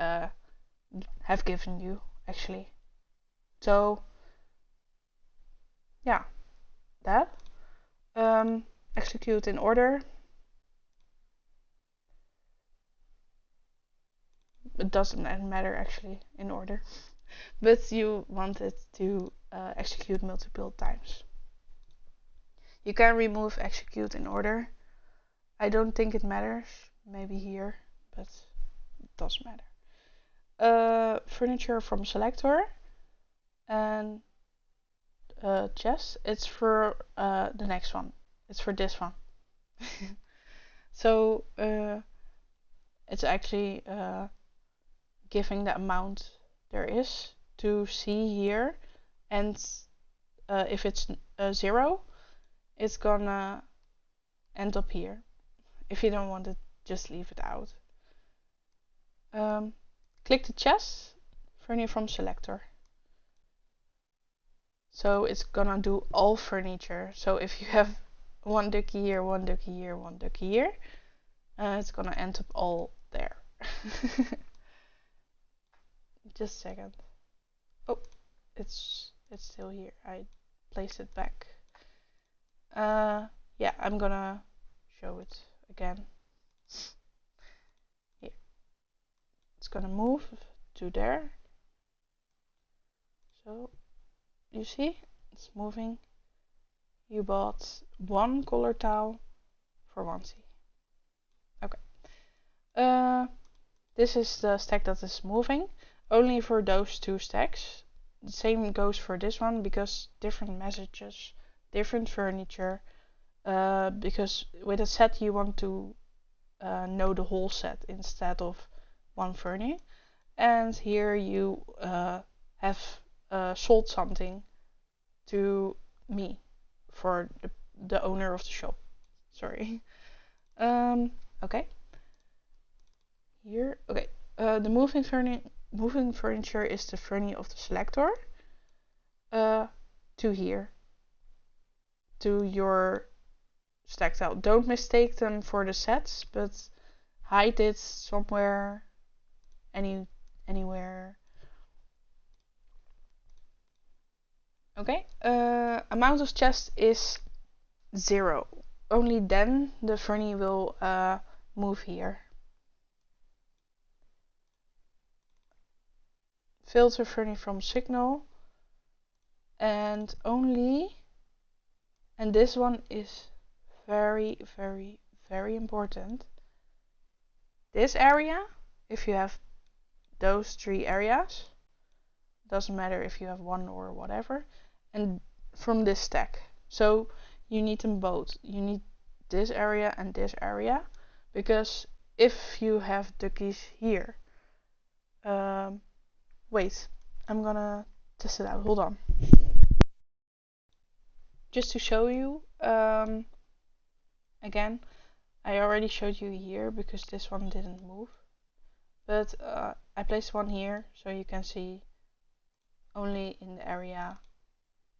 have given you, actually. So yeah, that execute in order. It doesn't matter actually in order, but you want it to execute multiple times. You can remove execute in order. I don't think it matters, maybe here, but it doesn't matter. Furniture from selector and chess, it's for the next one. It's for this one. So it's actually giving the amount there is to see here, and if it's 0, it's gonna end up here. If you don't want it, just leave it out. Click the chess, furniture from selector. So it's gonna do all furniture. So if you have 1 ducky here, 1 ducky here, 1 ducky here, it's gonna end up all there. Just a second. Oh, it's It's still here. I placed it back. Yeah, I'm gonna show it again. Here. It's gonna move to there. So, you see? It's moving. You bought one color tile for 1C. Okay. This is the stack that is moving. Only for those 2 stacks. The same goes for this one because different messages, different furniture. Because with a set you want to know the whole set instead of one furni. And here you have sold something to me for the owner of the shop. Sorry. Okay. Here, okay. The moving furniture is the furni of the selector. To here, to your stack tile. Don't mistake them for the sets, but hide it somewhere, anywhere. Okay. Amount of chest is 0. Only then the furni will move here. Filter furni from signal, and this one is very, very, very important. This area, if you have those 3 areas, doesn't matter if you have one or whatever, and from this stack. So you need them both. You need this area and this area, because if you have duckies here, wait, I'm gonna test it out. Hold on. Just to show you, again, I already showed you here because this one didn't move. But I placed one here so you can see only in the area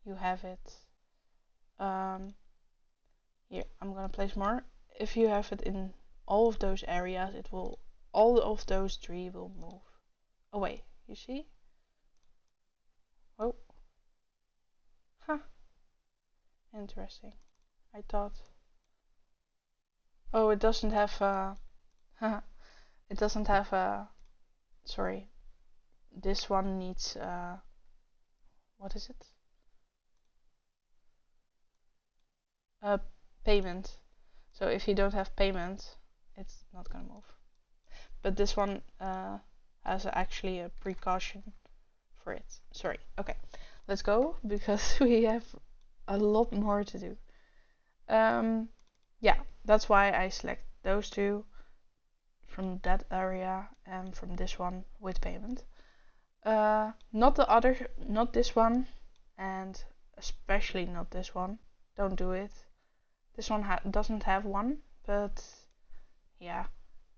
you have it. Here, I'm gonna place more. If you have it in all of those areas, all of those 3 will move away. You see? Oh. Huh. Interesting. I thought. Oh, it doesn't have it doesn't have sorry. This one needs what is it? Payment. So if you don't have payment, it's not gonna move. But this one has actually a precaution for it. Sorry. Okay, let's go because we have a lot more to do. Yeah, that's why I select those 2 from that area and from this one with payment. Not this one, and especially not this one. Don't do it. This one doesn't have one, but yeah,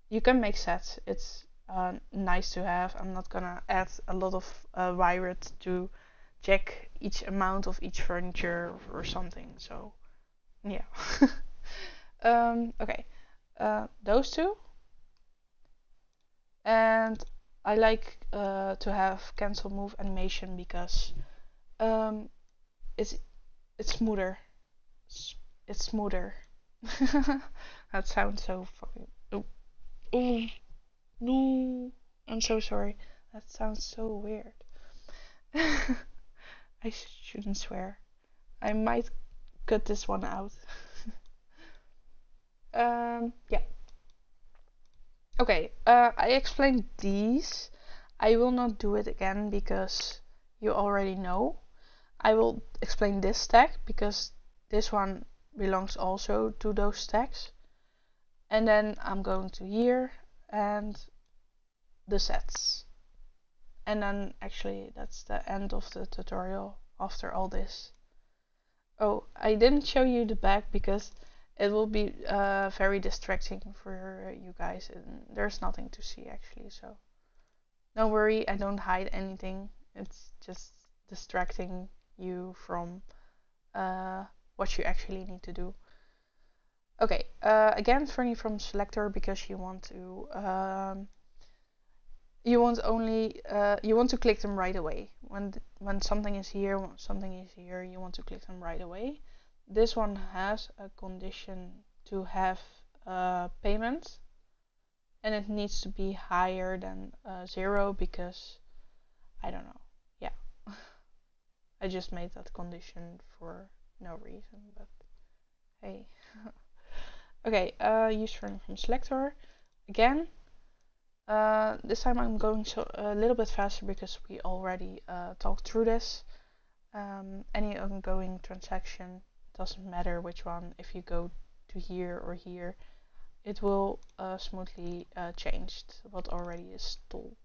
you can make sets. It's nice to have. I'm not gonna add a lot of virus to check each amount of each furniture or something. So yeah. Okay, those 2, and I like to have cancel move animation because it's smoother. It's smoother. That sounds so fucking. Oh no! I'm so sorry. That sounds so weird. I shouldn't swear. I might cut this one out. Yeah. Okay, I explained these. I will not do it again because you already know. I will explain this stack because this one belongs also to those stacks. And then I'm going to here and the sets. And then actually that's the end of the tutorial after all this. Oh, I didn't show you the back because it will be very distracting for you guys, and there's nothing to see actually, so don't worry, I don't hide anything. It's just distracting you from what you actually need to do. Okay, again, furni from selector because you want to you want only you want to click them right away. When something is here, when something is here, you want to click them right away. This one has a condition to have payment, and it needs to be higher than 0 because I don't know. Yeah, I just made that condition for no reason, but hey. Okay, use from selector again. This time I'm going a little bit faster because we already talked through this. Any ongoing transaction, doesn't matter which one, if you go to here or here, it will smoothly change what already is told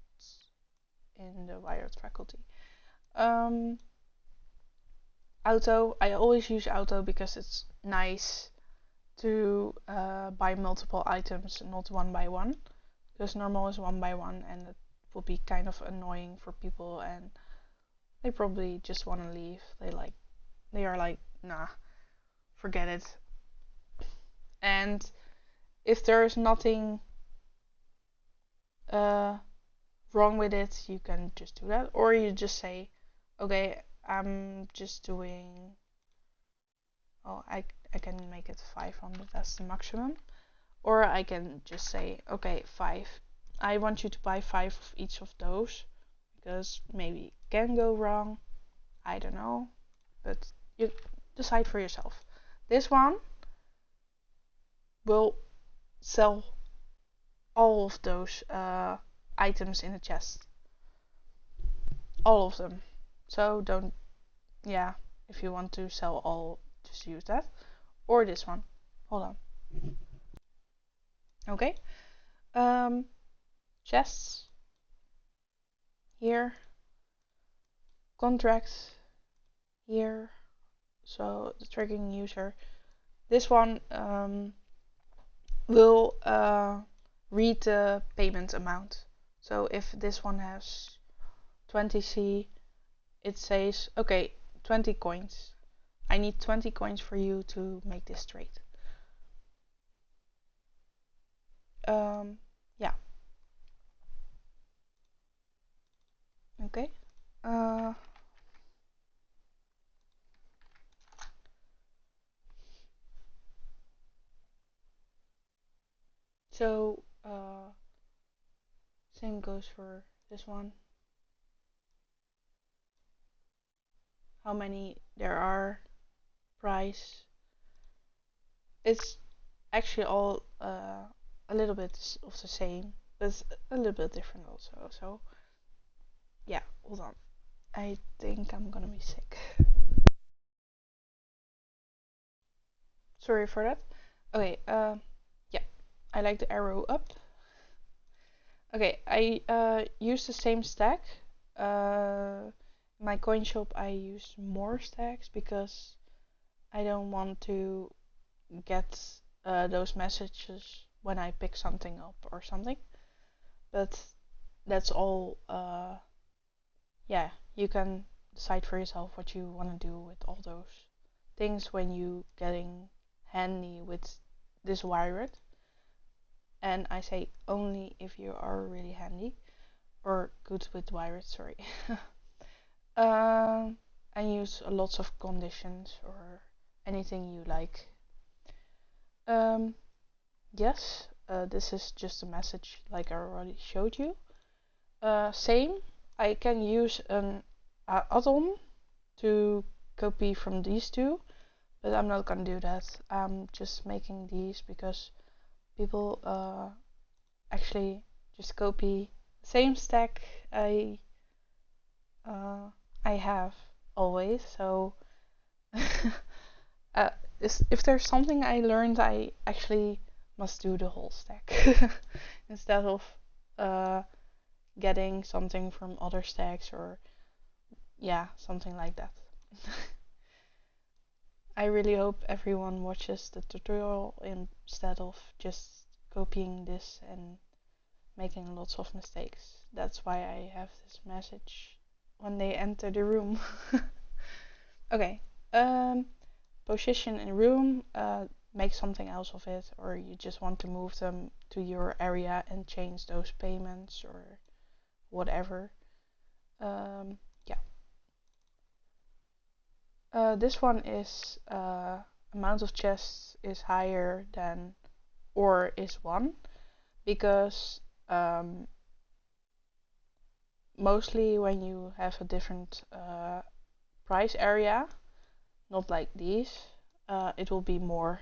in the wired faculty. Auto, I always use auto because it's nice to buy multiple items, not one by one, because normal is one by one and it will be kind of annoying for people and they probably just want to leave. They are like, nah, forget it. And if there is nothing wrong with it, you can just do that, or you just say, okay, I'm just doing, oh, I can make it 500, that's the maximum. Or I can just say, okay, 5. I want you to buy 5 of each of those because maybe it can go wrong. I don't know, but you decide for yourself. This one will sell all of those items in the chest. All of them. So don't, yeah, if you want to sell all, just use that. Or this one. Hold on. Okay. Chests. Here. Contracts. Here. So the tracking user. This one will read the payment amount. So if this one has 20C, it says, okay, 20 coins. I need 20 coins for you to make this trade. Yeah. Okay. So same goes for this one. How many there are, price. It's actually all a little bit of the same, but it's a little bit different also. So yeah, hold on. I think I'm gonna be sick. Sorry for that. Okay, yeah, I like the arrow up. Okay, I use the same stack. My coin shop I use more stacks because I don't want to get those messages when I pick something up or something. But that's all. Yeah, you can decide for yourself what you want to do with all those things when you getting handy with this wired. And I say only if you are really handy or good with wired, sorry. And use lots of conditions or anything you like. Yes, this is just a message like I already showed you. Same, I can use an add-on to copy from these two, but I'm not gonna do that. I'm just making these because people actually just copy the same stack I have always. So if there's something I learned, I actually must do the whole stack instead of getting something from other stacks or yeah, something like that. I really hope everyone watches the tutorial instead of just copying this and making lots of mistakes. That's why I have this message when they enter the room. Okay, position in room, make something else of it, or you just want to move them to your area and change those payments or whatever. Yeah. This one is amount of chests is higher than or is 1, because mostly when you have a different price area, not like these, it will be more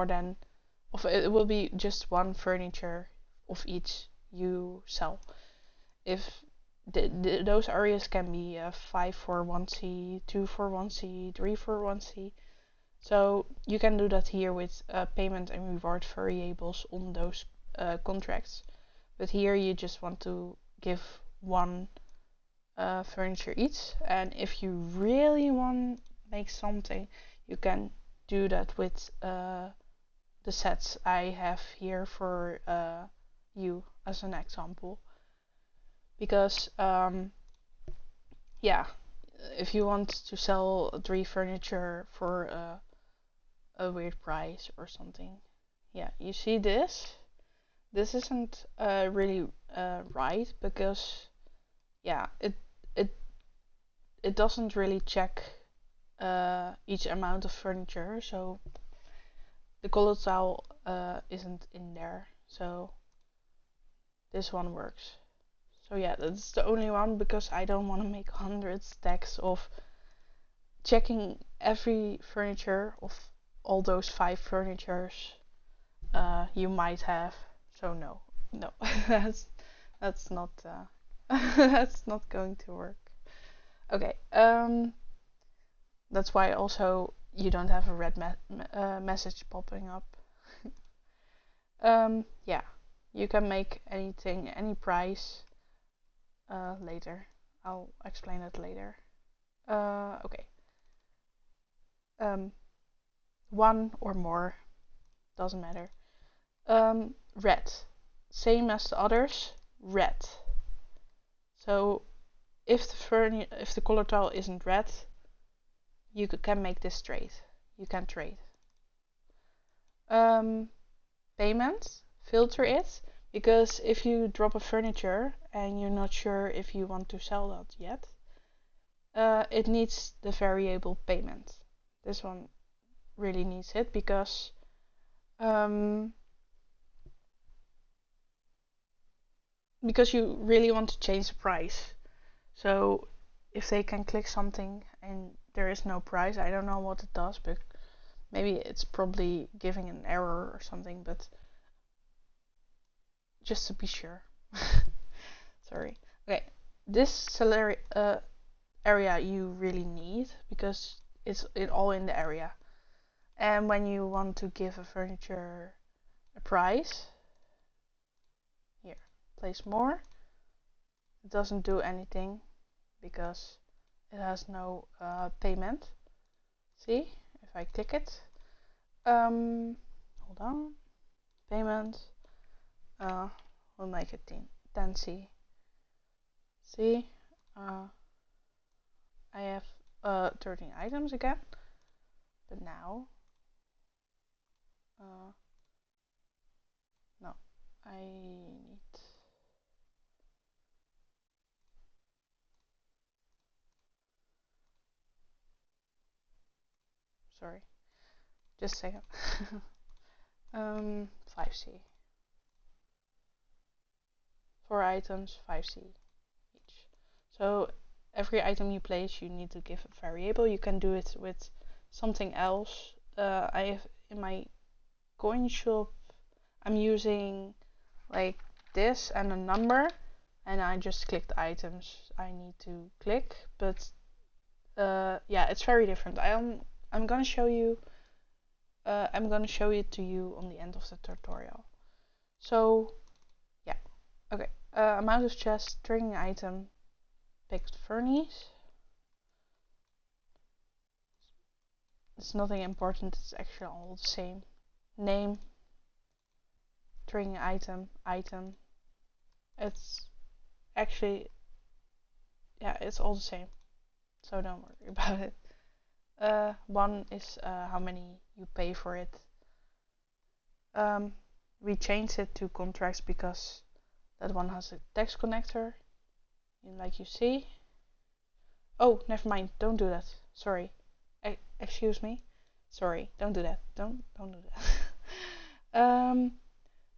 than, of it will be just 1 furniture of each you sell. If those areas can be 5 for 1C, 2 for 1C, 3 for 1C. So you can do that here with payment and reward variables on those contracts. But here you just want to give 1 furniture each, and if you really want to make something, you can do that with the sets I have here for you as an example. Because yeah, if you want to sell 3 furniture for a weird price or something, yeah, you see this isn't really right, because yeah, it doesn't really check each amount of furniture, so the color tile isn't in there, so this one works. So yeah, that's the only one, because I don't want to make 100 stacks of checking every furniture of all those 5 furnitures you might have. So no, that's not that's not going to work. Okay, that's why also you don't have a red message popping up. Yeah, you can make anything, any price later. I'll explain it later. Okay. 1 or more, doesn't matter. Red, same as the others, red. So if the color tile isn't red, you can make this trade. You can trade. Payment, filter it, because if you drop a furniture and you're not sure if you want to sell that yet, it needs the variable payment. This one really needs it, because you really want to change the price. So if they can click something and there is no price, I don't know what it does, but maybe it's probably giving an error or something, but just to be sure. Sorry. Okay, this area you really need, because it's all in the area. And when you want to give a furniture a price, here, place more, it doesn't do anything because it has no payment. See, if I click it, hold on, payment, we'll make it 10C. See, I have 13 items again, but now, no, I need, sorry, just a second. 5C. 4 items, 5C each. So every item you place, you need to give a variable. You can do it with something else. I have in my coin shop, I'm using like this and a number, and I just click the items I need to click. But yeah, it's very different. I'm gonna show you. I'm gonna show it to you on the end of the tutorial. So yeah, okay. Amount of chest, string item, picked furnies. It's nothing important. It's actually all the same. Name, string item. It's actually, yeah, it's all the same. So don't worry about it. 1 is how many you pay for it. We changed it to contracts because That one has a text connector, like you see. Oh, never mind. Don't do that. Sorry. Excuse me. Sorry. Don't do that. Don't do that.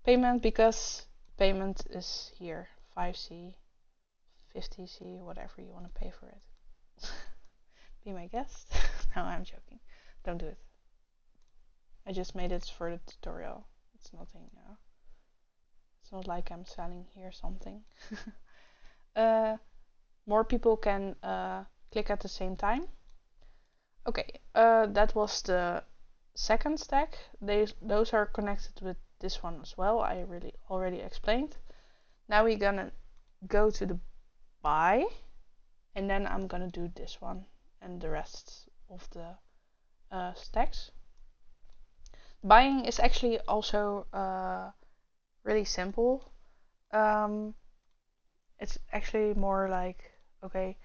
Payment, because payment is here. 5C, 50C, whatever you want to pay for it. Be my guest. No, I'm joking. Don't do it. I just made it for the tutorial. It's nothing. It's not like I'm selling here something. More people can click at the same time. Okay, that was the second stack. Those are connected with this one as well. I really already explained. Now we're gonna go to the buy, and then I'm gonna do this one and the rest of the stacks. Buying is actually also really simple. It's actually more like, okay,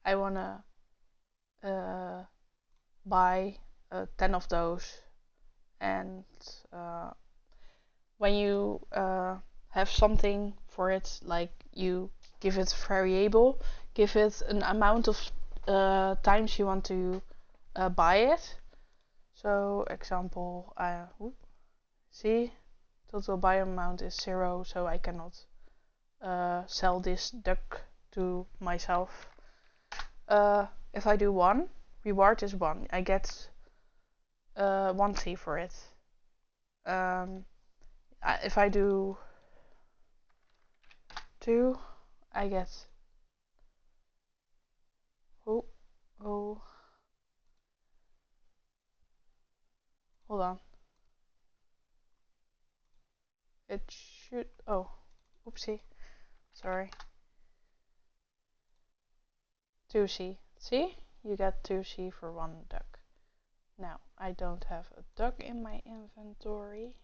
I wanna buy 10 of those, and when you have something for it, like you give it variable, give it an amount of times you want to buy it. So example, see, total buy amount is 0, so I cannot sell this duck to myself. If I do 1, reward is 1. I get 1C for it. If I do 2, I get oh hold on. It should oopsie. Sorry. 2C. See? You get 2C for 1 duck. Now, I don't have a duck in my inventory.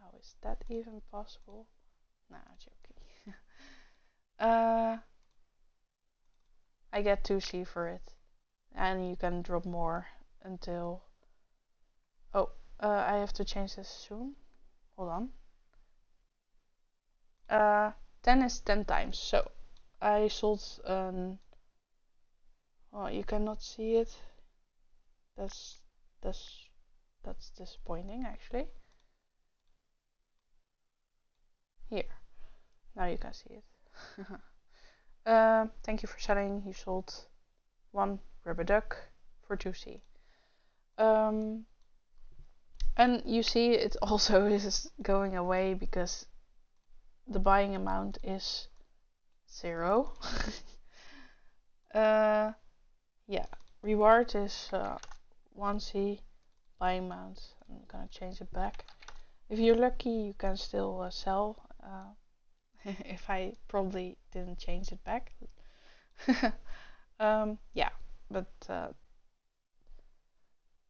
How is that even possible? Nah, joking. I get 2C for it. And you can drop more until... I have to change this soon. Hold on. 10 is 10 times. So, I sold oh, you cannot see it. That's disappointing, actually. Here. Now you can see it. Thank you for selling. You sold 1 rubber duck for 2C. And you see it also is going away because the buying amount is 0. Yeah, reward is 1C, buying amount. I'm gonna change it back. If you're lucky, you can still sell. If I probably didn't change it back. Yeah, but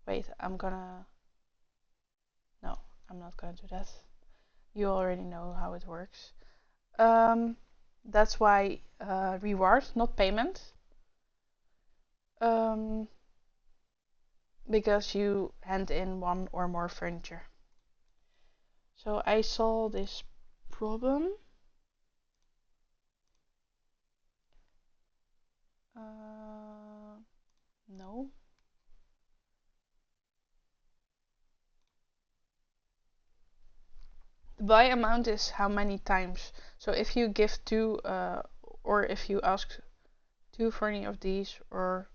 wait, no, I'm not gonna do that. You already know how it works. That's why reward, not payment. Because you hand in 1 or more furniture. So I saw this problem. No. The buy amount is how many times. So if you give 2, or if you ask 2 furni of these or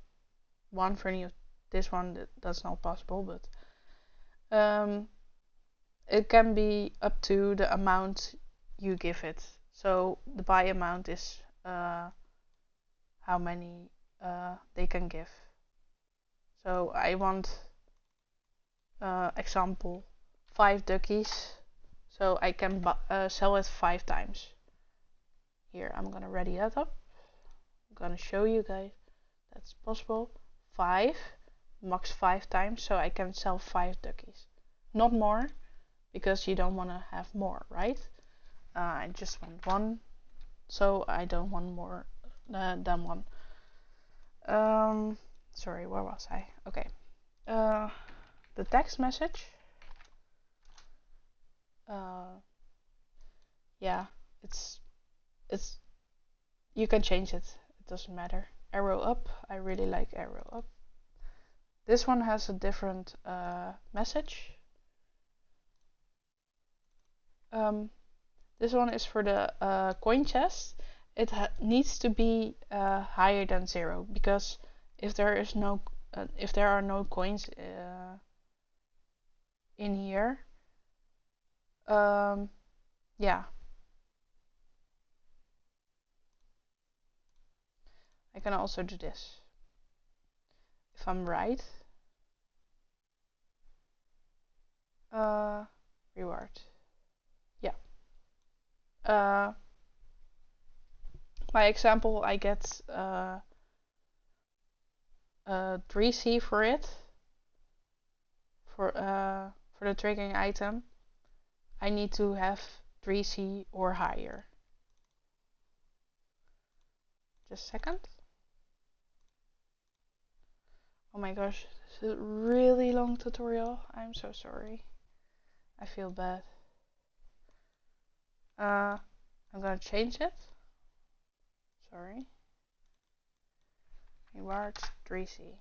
1 furni of this one, that's not possible, but it can be up to the amount you give it. So the buy amount is how many they can give. So I want example 5 duckies, so I can sell it 5 times. Here, I'm gonna ready that up. I'm gonna show you guys that's possible. 5, max 5 times, so I can sell 5 duckies, not more, because you don't want to have more, right? I just want 1, so I don't want more than 1. Sorry, where was I? Okay. The text message. Yeah, it's it's you can change it. It doesn't matter. Arrow up. I really like arrow up. This one has a different message. This one is for the coin chest. It needs to be higher than 0 because if there are no coins in here, yeah, I can also do this if I'm right. Reward. Yeah. My example, I get 3C for it for the triggering item. I need to have 3C or higher. Just a second. Oh my gosh, this is a really long tutorial. I'm so sorry. I feel bad. I'm gonna change it. Sorry. Reward 3C.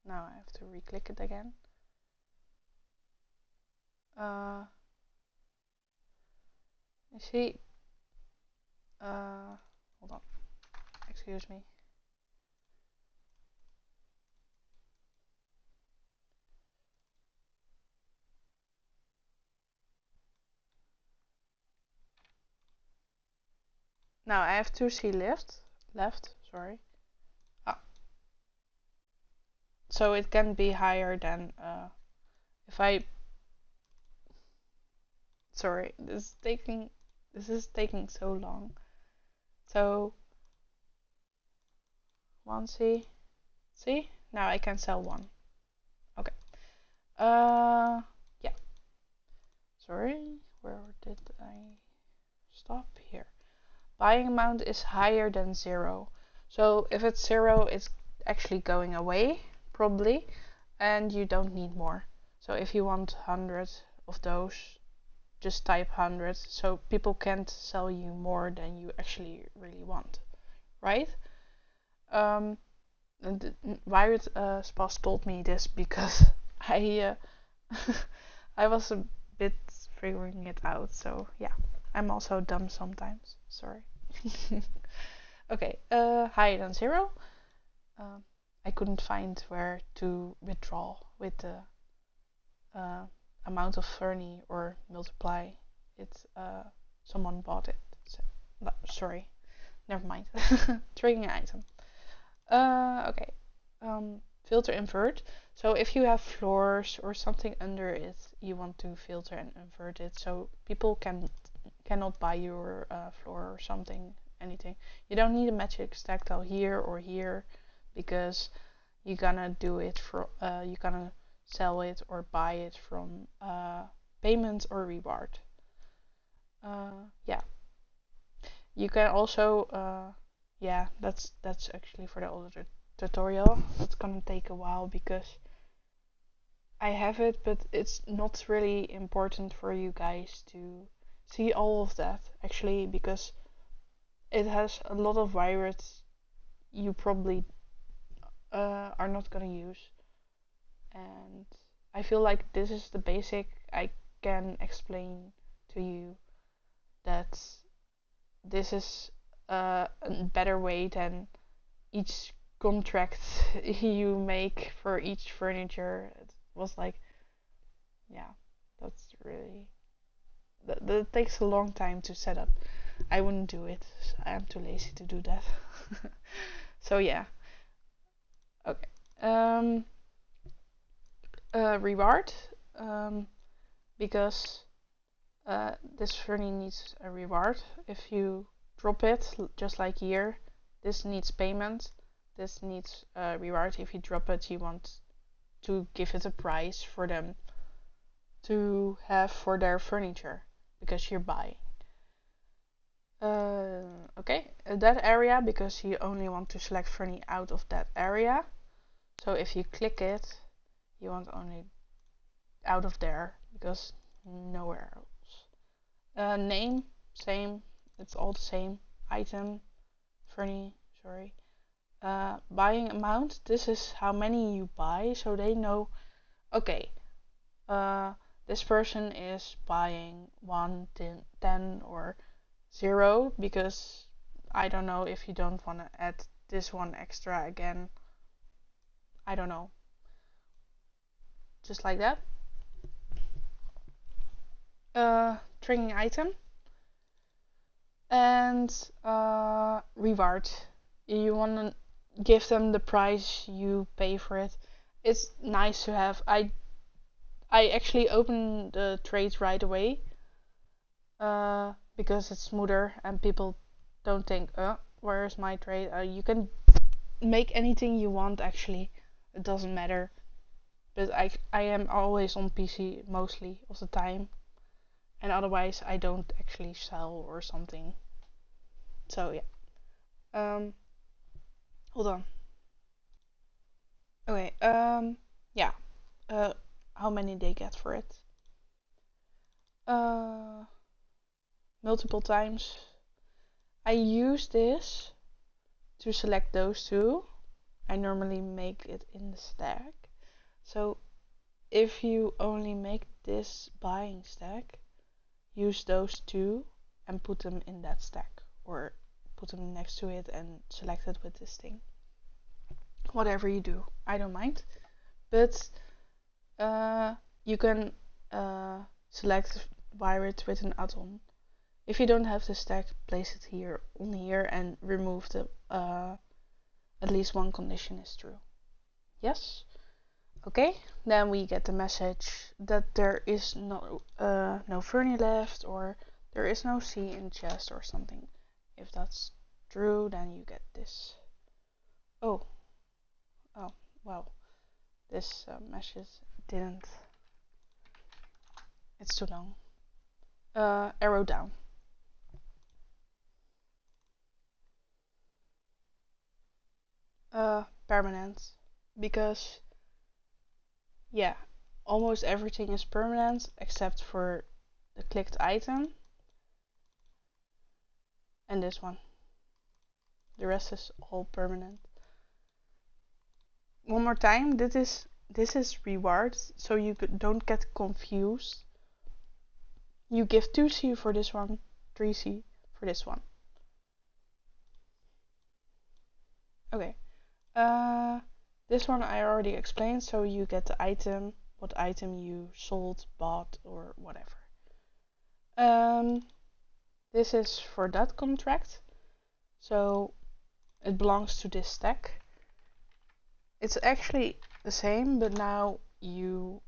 Now I have to re-click it again. You see, hold on, excuse me. Now I have 2C left, sorry. So it can be higher than, if I, sorry, this is taking so long. So 1C, see? Now I can sell 1. Okay. Yeah. Sorry, where did I stop? Here. Buying amount is higher than 0. So if it's 0, it's actually going away, probably, and you don't need more. So if you want 100 of those, just type 100, so people can't sell you more than you actually really want, right? And Wired Spas told me this because I I was a bit figuring it out, so yeah, I'm also dumb sometimes, sorry. Okay, higher than 0. I couldn't find where to withdraw with the amount of furni or multiply it. Someone bought it. So, no, sorry, never mind. Triggering item. Okay. Filter invert. So if you have floors or something under it, you want to filter and invert it so people cannot buy your floor or something, anything. You don't need a magic stack tile here or here because you're gonna do it for you're gonna sell it or buy it from payment or reward. Yeah. You can also yeah, that's actually for the other tutorial. That's gonna take a while because I have it, but it's not really important for you guys to see all of that actually because it has a lot of virus you probably are not gonna use, and I feel like this is the basic I can explain to you that this is a better way than each contract you make for each furniture. It was like, yeah, that's really that takes a long time to set up. I wouldn't do it. I'm too lazy to do that. So yeah. Okay. Reward. Because this furni needs a reward. If you drop it, just like here, this needs payment. This needs a reward. If you drop it, you want to give it a price for them to have for their furniture because you're buying. Okay, that area, because you only want to select furni out of that area. So if you click it, you want only out of there because nowhere else. Name, same. it's all the same. Item, furni, sorry. Buying amount, this is how many you buy, so they know, okay, this person is buying 1, 10 or 0, because I don't know if you don't want to add this one extra again. I don't know. Just like that. Triggering item. And reward. You want to give them the price you pay for it. It's nice to have. I actually open the trades right away because it's smoother and people don't think, where's my trade? You can make anything you want actually. It doesn't matter. But I am always on PC mostly of the time. And otherwise I don't actually sell or something. So yeah. Hold on. Okay, yeah. How many they get for it? Multiple times. I use this to select those two. I normally make it in the stack. So if you only make this buying stack, use those two and put them in that stack, or put them next to it and select it with this thing. Whatever you do, I don't mind. But you can select wire it with an add-on. If you don't have the stack, place it here on here and remove the at least one condition is true. Yes? Okay, then we get the message that there is no furni left, or there is no C in chest or something. If that's true, then you get this. Oh, wow. This message didn't. It's too long. Arrow down. Permanent, because yeah, almost everything is permanent except for the clicked item and this one. The rest is all permanent. One more time, this is reward, so you don't get confused. You give 2C for this one, 3C for this one. Okay. This one I already explained, so you get the item, what item you sold, bought, or whatever. This is for that contract, so it belongs to this stack. It's actually the same, but now you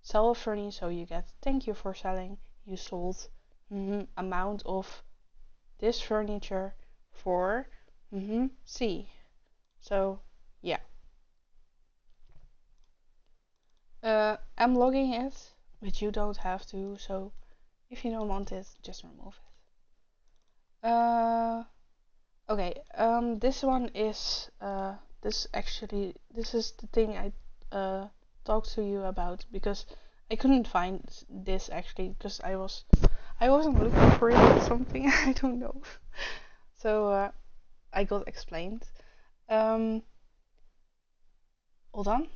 sell a furni, so you get thank you for selling. You sold amount of this furniture for C. So yeah. I'm logging it, but you don't have to, so if you don't want it, just remove it. Okay, this one is this is the thing I talked to you about, because I couldn't find this actually, because I wasn't looking for it or something. I don't know. So I got explained. Hold on.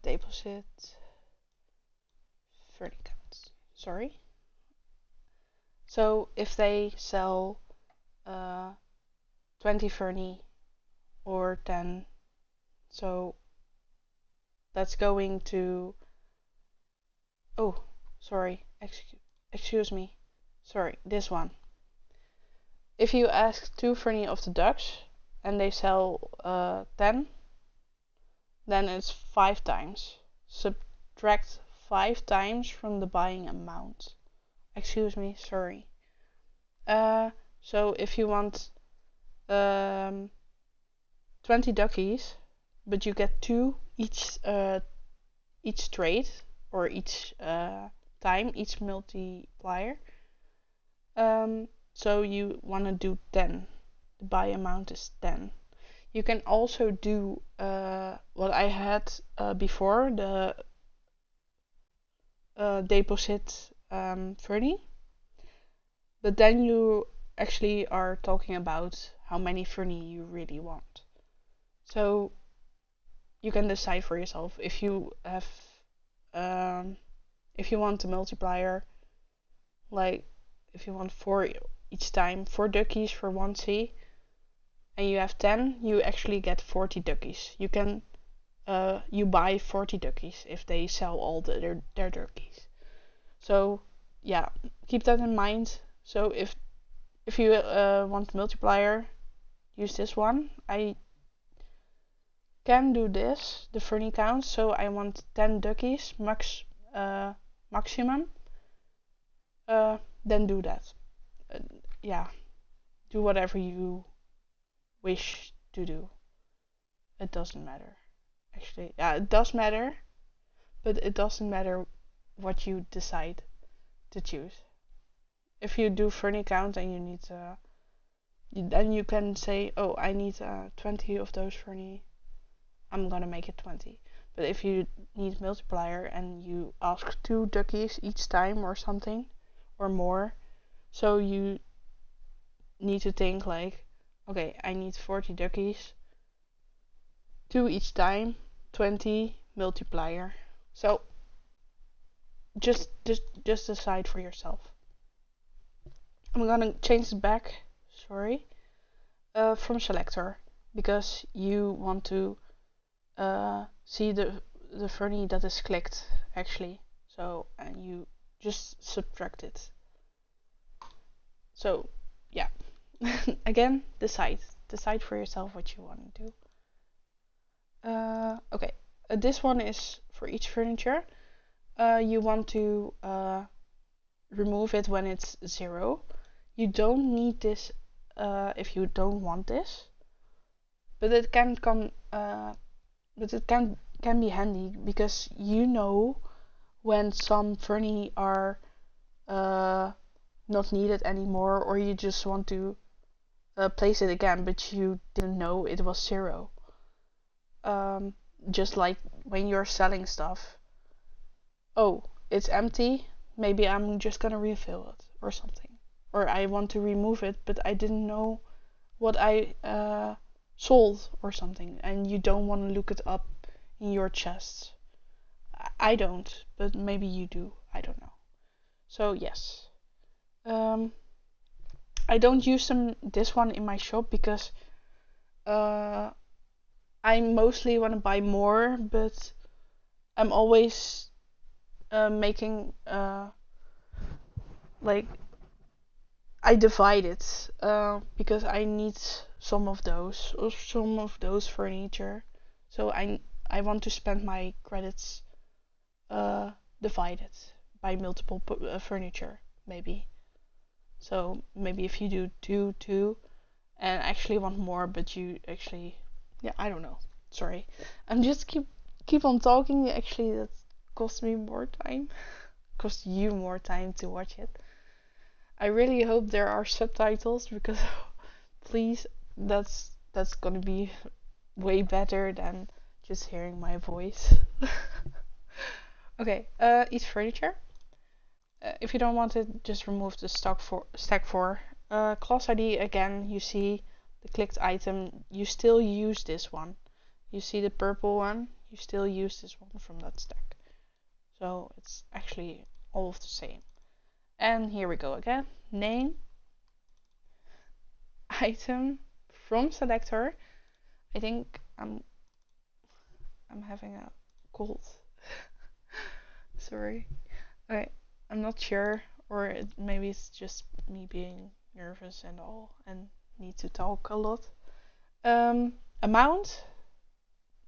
Deposit furni counts. Sorry. So if they sell 20 furni or 10, so that's going to, oh sorry, excuse me, sorry, this one. If you ask 2 furni of the ducks and they sell 10, then it's 5 times. Subtract 5 times from the buying amount. Excuse me, sorry. So if you want 20 duckies, but you get 2 each trade, or each time, each multiplier. So you want to do 10. The buy amount is 10. You can also do what I had before, the deposit furni. But then you actually are talking about how many furni you really want. So you can decide for yourself if you have if you want a multiplier, like if you want 4 each time, 4 duckies for 1C, and you have 10, you actually get 40 duckies. You can you buy 40 duckies if they sell all their duckies. So yeah, keep that in mind. So if you want multiplier, use this one. I can do this, the furni count. So I want 10 duckies maximum. Then do that. Yeah, do whatever you wish to do. It doesn't matter. Actually, yeah, it does matter, but it doesn't matter what you decide to choose. If you do furni count and you need then you can say, oh, I need 20 of those furni. I'm gonna make it 20. But if you need multiplier and you ask 2 duckies each time or something, or more, so you need to think like, okay, I need 40 duckies, 2 each time, 20 multiplier. So just decide for yourself. I'm gonna change it back, sorry, from selector, because you want to see the furni that is clicked actually. So, and you just subtract it. So yeah, again, decide for yourself what you want to do. Okay, this one is for each furniture. You want to remove it when it's 0. You don't need this if you don't want this, but it can come but it can be handy, because you know when some furni are not needed anymore, or you just want to place it again, but you didn't know it was 0. Just like when you're selling stuff. Oh, it's empty. Maybe I'm just gonna refill it or something. Or I want to remove it, but I didn't know what I sold or something, and you don't want to look it up in your chest. I don't, but maybe you do. I don't know. So yes. I don't use this one in my shop because I mostly want to buy more, but I'm always making like I divide it because I need some of those furniture. So I want to spend my credits divided by multiple furniture, maybe. So maybe if you do two, and actually want more, but you actually, yeah, I don't know. Sorry, I'm just keep on talking. Actually, that cost me more time, cost you more time to watch it. I really hope there are subtitles, because please, that's gonna be way better than just hearing my voice. Okay, each furniture. If you don't want it, just remove the stack 4. Class ID, again, you see the clicked item, you still use this one. You see the purple one, you still use this one from that stack. So it's actually all of the same. And here we go again. Name, item, from selector. I think I'm having a cold. Sorry. Okay, I'm not sure, or maybe it's just me being nervous and all, and need to talk a lot. Amount,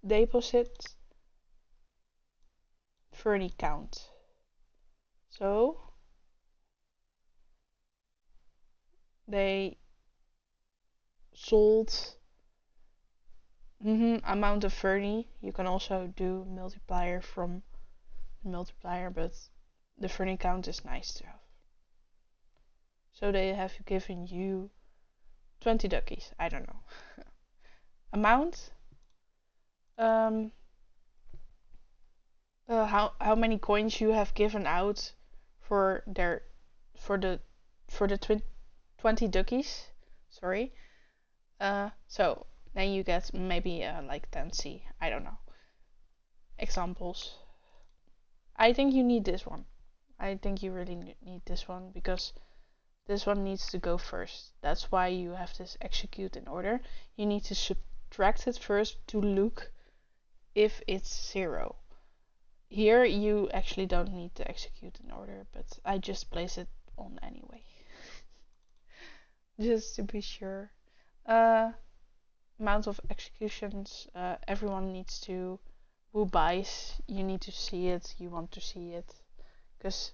deposit, furni count. So they sold amount of furni. You can also do multiplier from multiplier, but the furni count is nice to have. So they have given you 20 duckies. I don't know. Amount. How many coins you have given out for the for the 20 duckies, sorry. So then you get maybe like 10C, I don't know. Examples. I think you need this one. I think you really need this one because this one needs to go first. That's why you have this execute in order. You need to subtract it first to look if it's 0. Here you actually don't need to execute in order, but I just place it on anyway. Just to be sure. Amount of executions, everyone needs to, who buys, you need to see it, you want to see it, because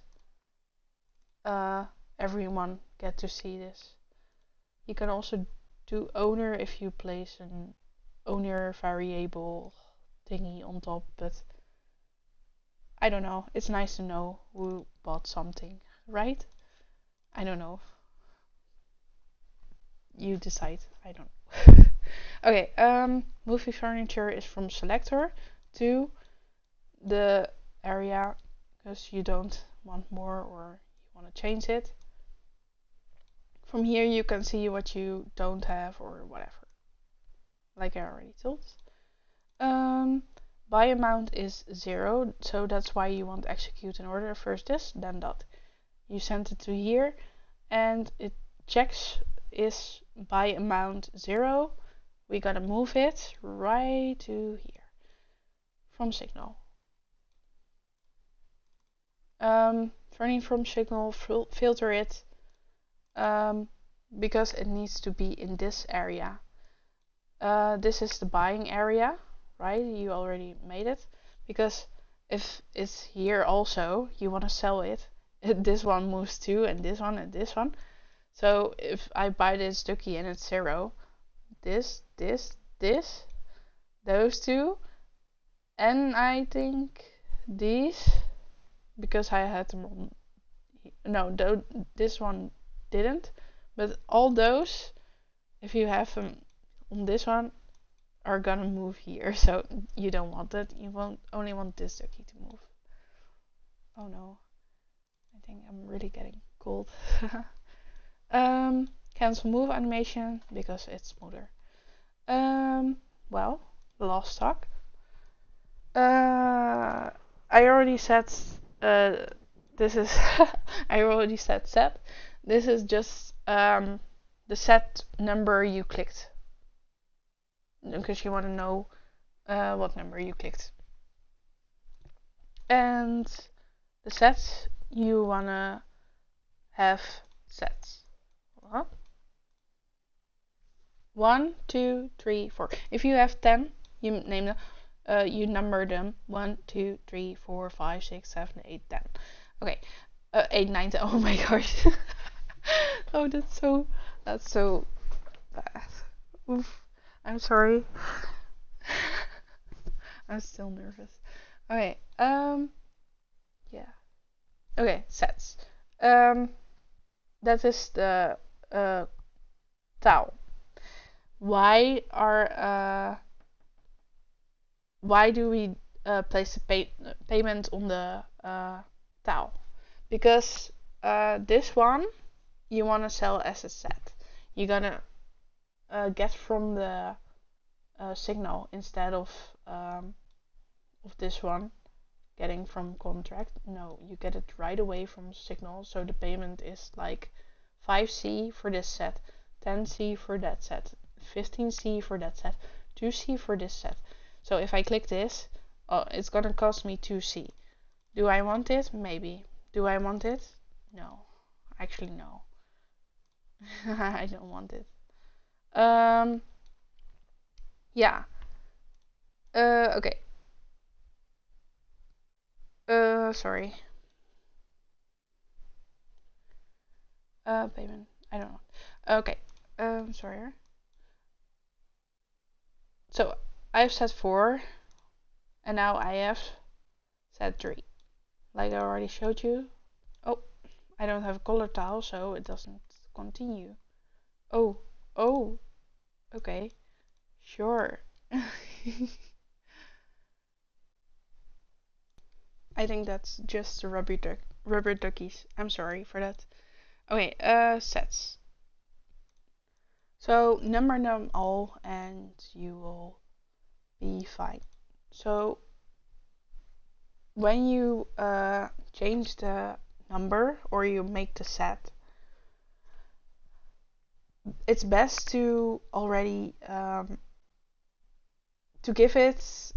everyone get to see this. You can also do owner if you place an owner variable thingy on top, but I don't know, it's nice to know who bought something, right? I don't know. You decide, I don't know. Okay, movie furniture is from selector to the area because you don't want more or you want to change it. From here you can see what you don't have or whatever, like I already told. Buy amount is 0, so that's why you want execute in order. First this, then that. You send it to here and it checks is buy amount 0. We gotta move it right to here from signal. Furni from signal, filter it because it needs to be in this area. This is the buying area, right? You already made it, because if it's here also, you want to sell it. This one moves too, and this one and this one. So if I buy this ducky and it's 0, this, those two, and I think these, because I had them on, no, this one didn't, but all those, if you have them on this one, are gonna move here, so you don't want that. You only want this ducky to move. Oh no, I think I'm really getting cold. Cancel move animation because it's smoother. Well, last talk. I already said this is I already said set. This is just the set number you clicked, because you want to know what number you clicked. And the sets you want to have sets. 1, 2, 3, 4. If you have 10, you name them. You number them 1, 2, 3, 4, 5, 6, 7, 8, 10. Okay, 8, 9, 10. Oh my gosh. Oh, that's so bad. Oof. I'm sorry. I'm still nervous. Okay. Yeah. Okay. Sets. That is the towel. Why do we place the payment on the towel? Because this one you want to sell as a set. You're gonna get from the signal instead of this one getting from contract. No, you get it right away from signal. So the payment is like 5C for this set, 10C for that set, 15C for that set, 2C for this set. So if I click this, it's gonna cost me 2C. Do I want it? Maybe. Do I want it? No. Actually, no. I don't want it. Yeah. Okay. Sorry. Payment. I don't know. Okay. Sorry. So I've set 4, and now I have set 3. Like I already showed you. Oh, I don't have a color tile, so it doesn't continue. Oh, okay, sure. I think that's just the rubber duckies. I'm sorry for that. Okay, sets. So number them all and you will be fine. So when you change the number or you make the set, it's best to already to give it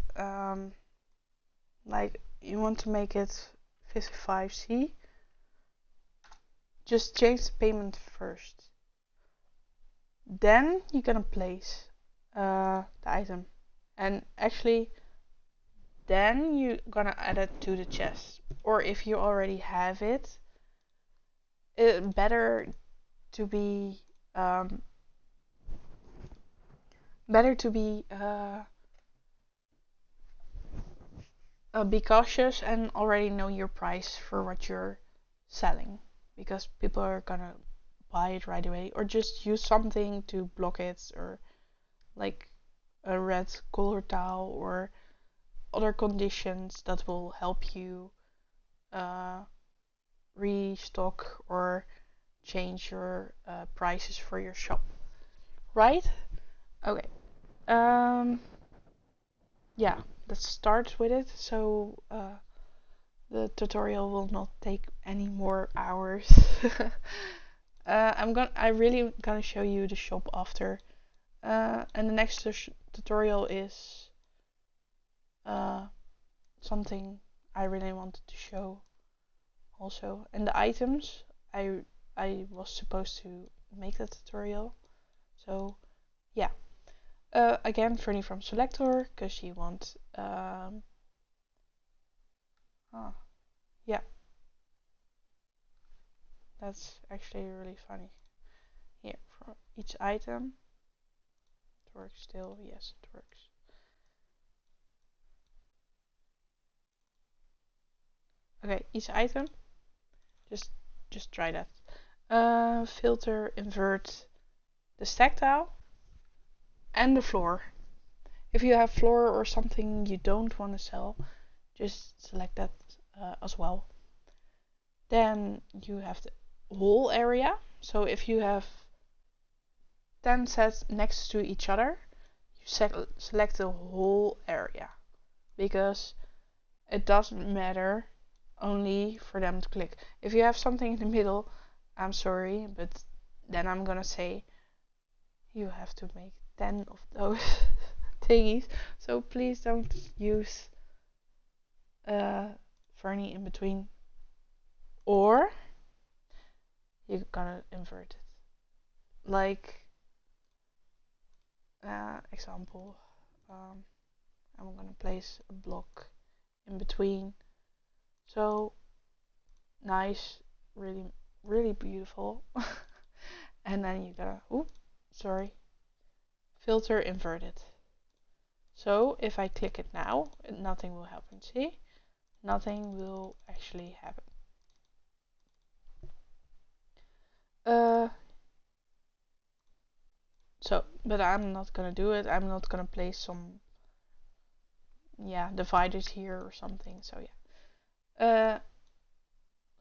like you want to make it 55C, just change the payment first. Then you're gonna place the item, and actually then you're gonna add it to the chest. Or if you already have it, better to be be cautious and already know your price for what you're selling, because people are gonna buy it right away, or just use something to block it, or like a red color tile or other conditions that will help you restock or change your prices for your shop, right? Okay. Yeah, let's start with it. So the tutorial will not take any more hours. I really gonna show you the shop after, and the next tutorial is something I really wanted to show also. And the items, I was supposed to make the tutorial, so yeah. Again, furni from selector, because she wants yeah, that's actually really funny. Here, for each item, it works still. Yes, it works. Okay, each item, just try that. Filter, invert the stack tile and the floor. If you have floor or something you don't want to sell, just select that as well. Then you have the whole area. So if you have 10 sets next to each other, you select the whole area, because it doesn't matter only for them to click. If you have something in the middle, I'm sorry, but then I'm gonna say you have to make 10 of those thingies. So please don't use furni in between, or you're gonna invert it. Like example, I'm gonna place a block in between. So nice, really, really beautiful. And then you gotta, filter inverted. So if I click it now, nothing will happen. See? Nothing will actually happen. But I'm not gonna do it. I'm not gonna place some, dividers here or something. So yeah.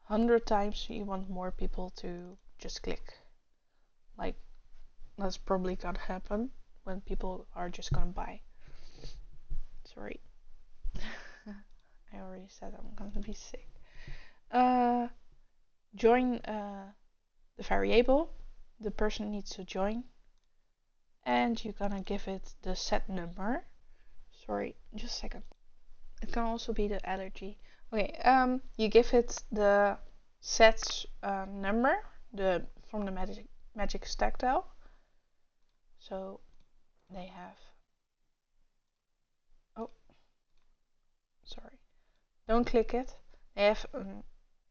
100 times you want more people to just click. Like, that's probably gonna happen when people are just gonna buy. Sorry. I already said I'm gonna be sick. Join the variable. The person needs to join. And you're gonna give it the set number. Sorry, just a second. It can also be the allergy. Okay, you give it the sets number, from the magic stack tile. So they have, oh, sorry, don't click it. They have a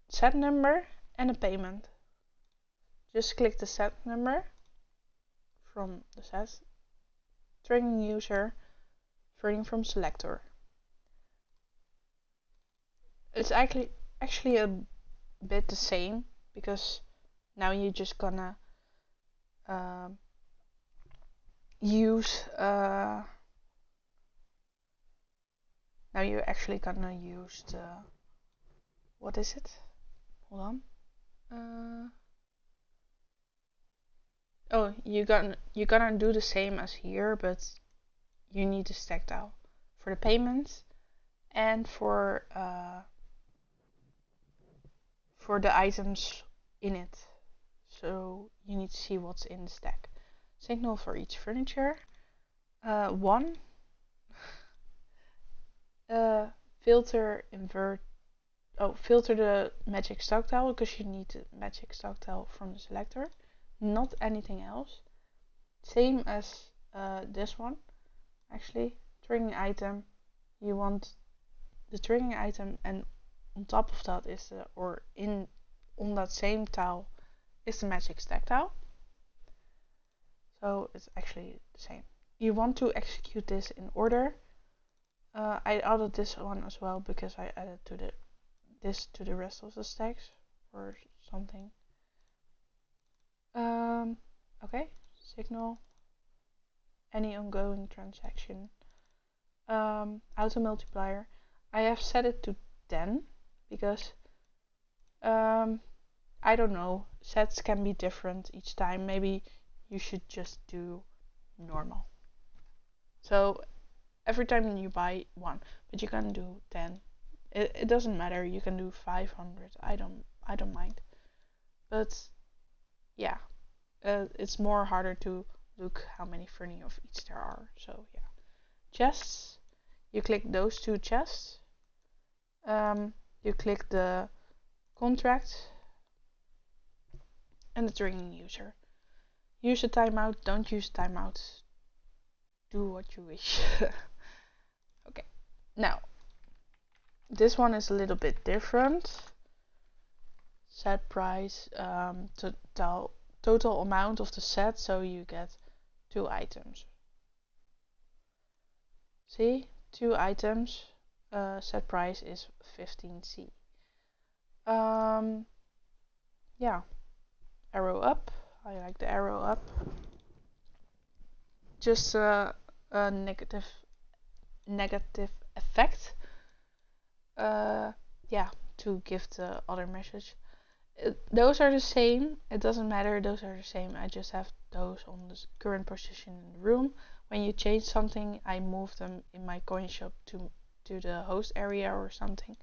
set number and a payment. Just click the set number from the set, training user, furni from selector. It's actually a bit the same, because now you're just gonna use now you're actually gonna use the, what is it? Hold on. Oh, you're gonna do the same as here, but you need a stack tile for the payments and for the items in it. So you need to see what's in the stack. Signal for each furniture. One. Filter invert. Oh, filter the magic stock tile because you need the magic stock tile from the selector, not anything else. Same as this one. Actually, triggering item. You want the triggering item, and on top of that is the, or in on that same tile is the magic stack tile. So it's actually the same. You want to execute this in order. I added this one as well because I added this to the rest of the stacks or something. Okay, signal, any ongoing transaction. Auto multiplier. I have set it to 10 because I don't know, sets can be different each time. Maybe you should just do normal. So every time you buy one, but you can do 10. It doesn't matter. You can do 500. I don't mind. But yeah, it's more harder to look how many furni of each there are. So yeah, chests. You click those two chests. You click the contract and the triggering user. Use a timeout. Don't use timeout. Do what you wish. Okay. Now, this one is a little bit different. Set price, total amount of the set, so you get 2 items. See, 2 items. Set price is 15C. Yeah, arrow up. I like the arrow up. Just a negative effect. Yeah, to give the other message. Those are the same. It doesn't matter. Those are the same. I just have those on the current position in the room. When you change something, I move them in my coin shop to the host area or something,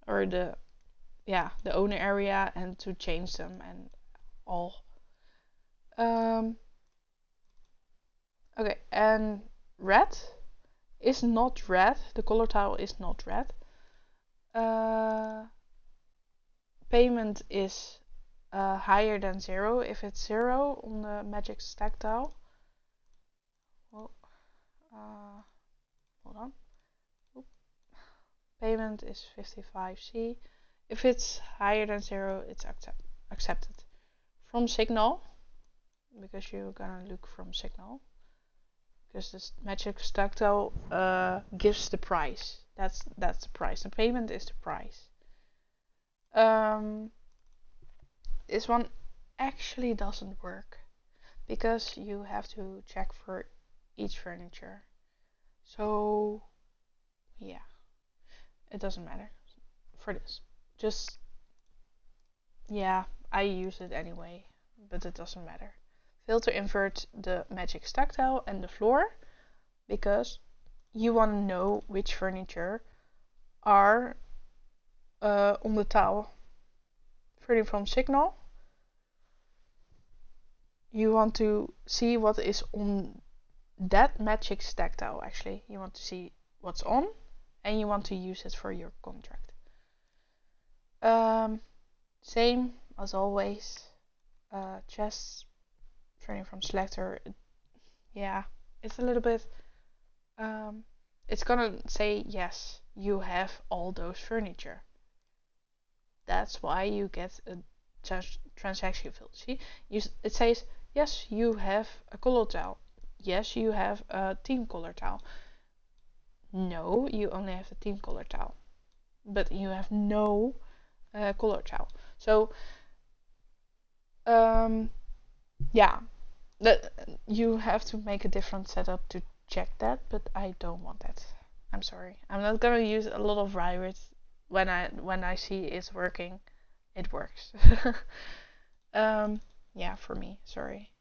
or the owner area, and to change them and all. Okay, and red is not red. The color tile is not red. Payment is higher than 0 if it's 0 on the magic stack tile. Well, hold on. Oop. Payment is 55C. If it's higher than 0, it's accepted. From signal, because you're gonna look from signal, because this magic stack tile gives the price. That's the price. The payment is the price. This one actually doesn't work because you have to check for each furniture. So yeah, it doesn't matter for this. Just yeah, I use it anyway, but it doesn't matter. Filter invert the magic stack tile and the floor because you want to know which furniture are on the tile. Further from signal, you want to see what is on that magic stack tile. Actually, you want to see what's on, and you want to use it for your contract. Same as always. Chests, turning from selector. Yeah, it's a little bit. It's gonna say yes, you have all those furniture. That's why you get a transaction field. See, it says yes, you have a color tile. Yes, you have a team color tile. No, you only have a team color tile, but you have no color tile. So yeah, that you have to make a different setup to check that, but I don't want that. I'm sorry. I'm not gonna use a lot of Ryrite. When I see it's working, it works. Yeah, for me, sorry.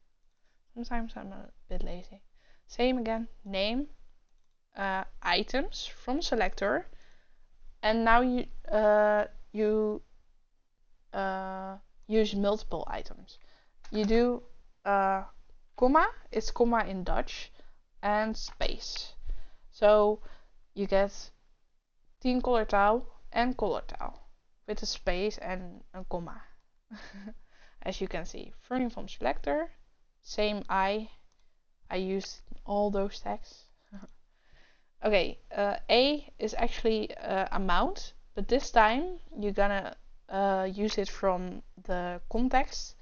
Sometimes I'm a bit lazy. Same again, name, items from selector, and now you use multiple items. You do comma, it's comma in Dutch, and space. So you get 10 colortaal and colortaal with a space and a comma. As you can see, furni from selector, same I used all those tags. Okay, A is actually amount, but this time you're gonna use it from the context.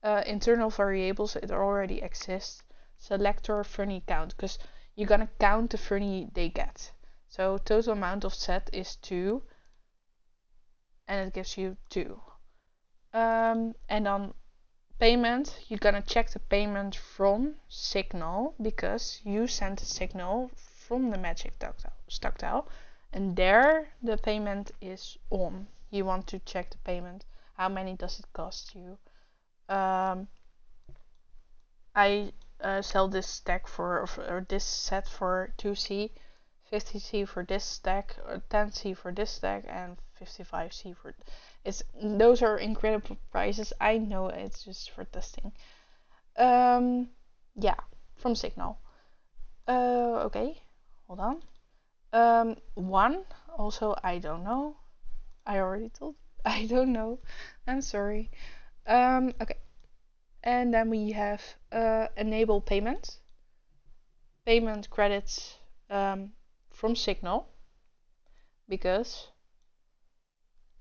Internal variables, it already exists. Selector furni count, because you're gonna count the furni they get. So total amount of set is 2, and it gives you 2. And on payment, you're gonna check the payment from signal, because you sent a signal from the magic stock tile, and there the payment is on. You want to check the payment. How many does it cost you? I sell this stack or this set for 2C, 50C for this stack, or 10C for this stack, and 55C for those are incredible prices. I know, it's just for testing. Yeah, from Signal. Okay, hold on. 1 also, I don't know. I already told I don't know. I'm sorry. Okay. And then we have enable payment. Payment credits from Signal, because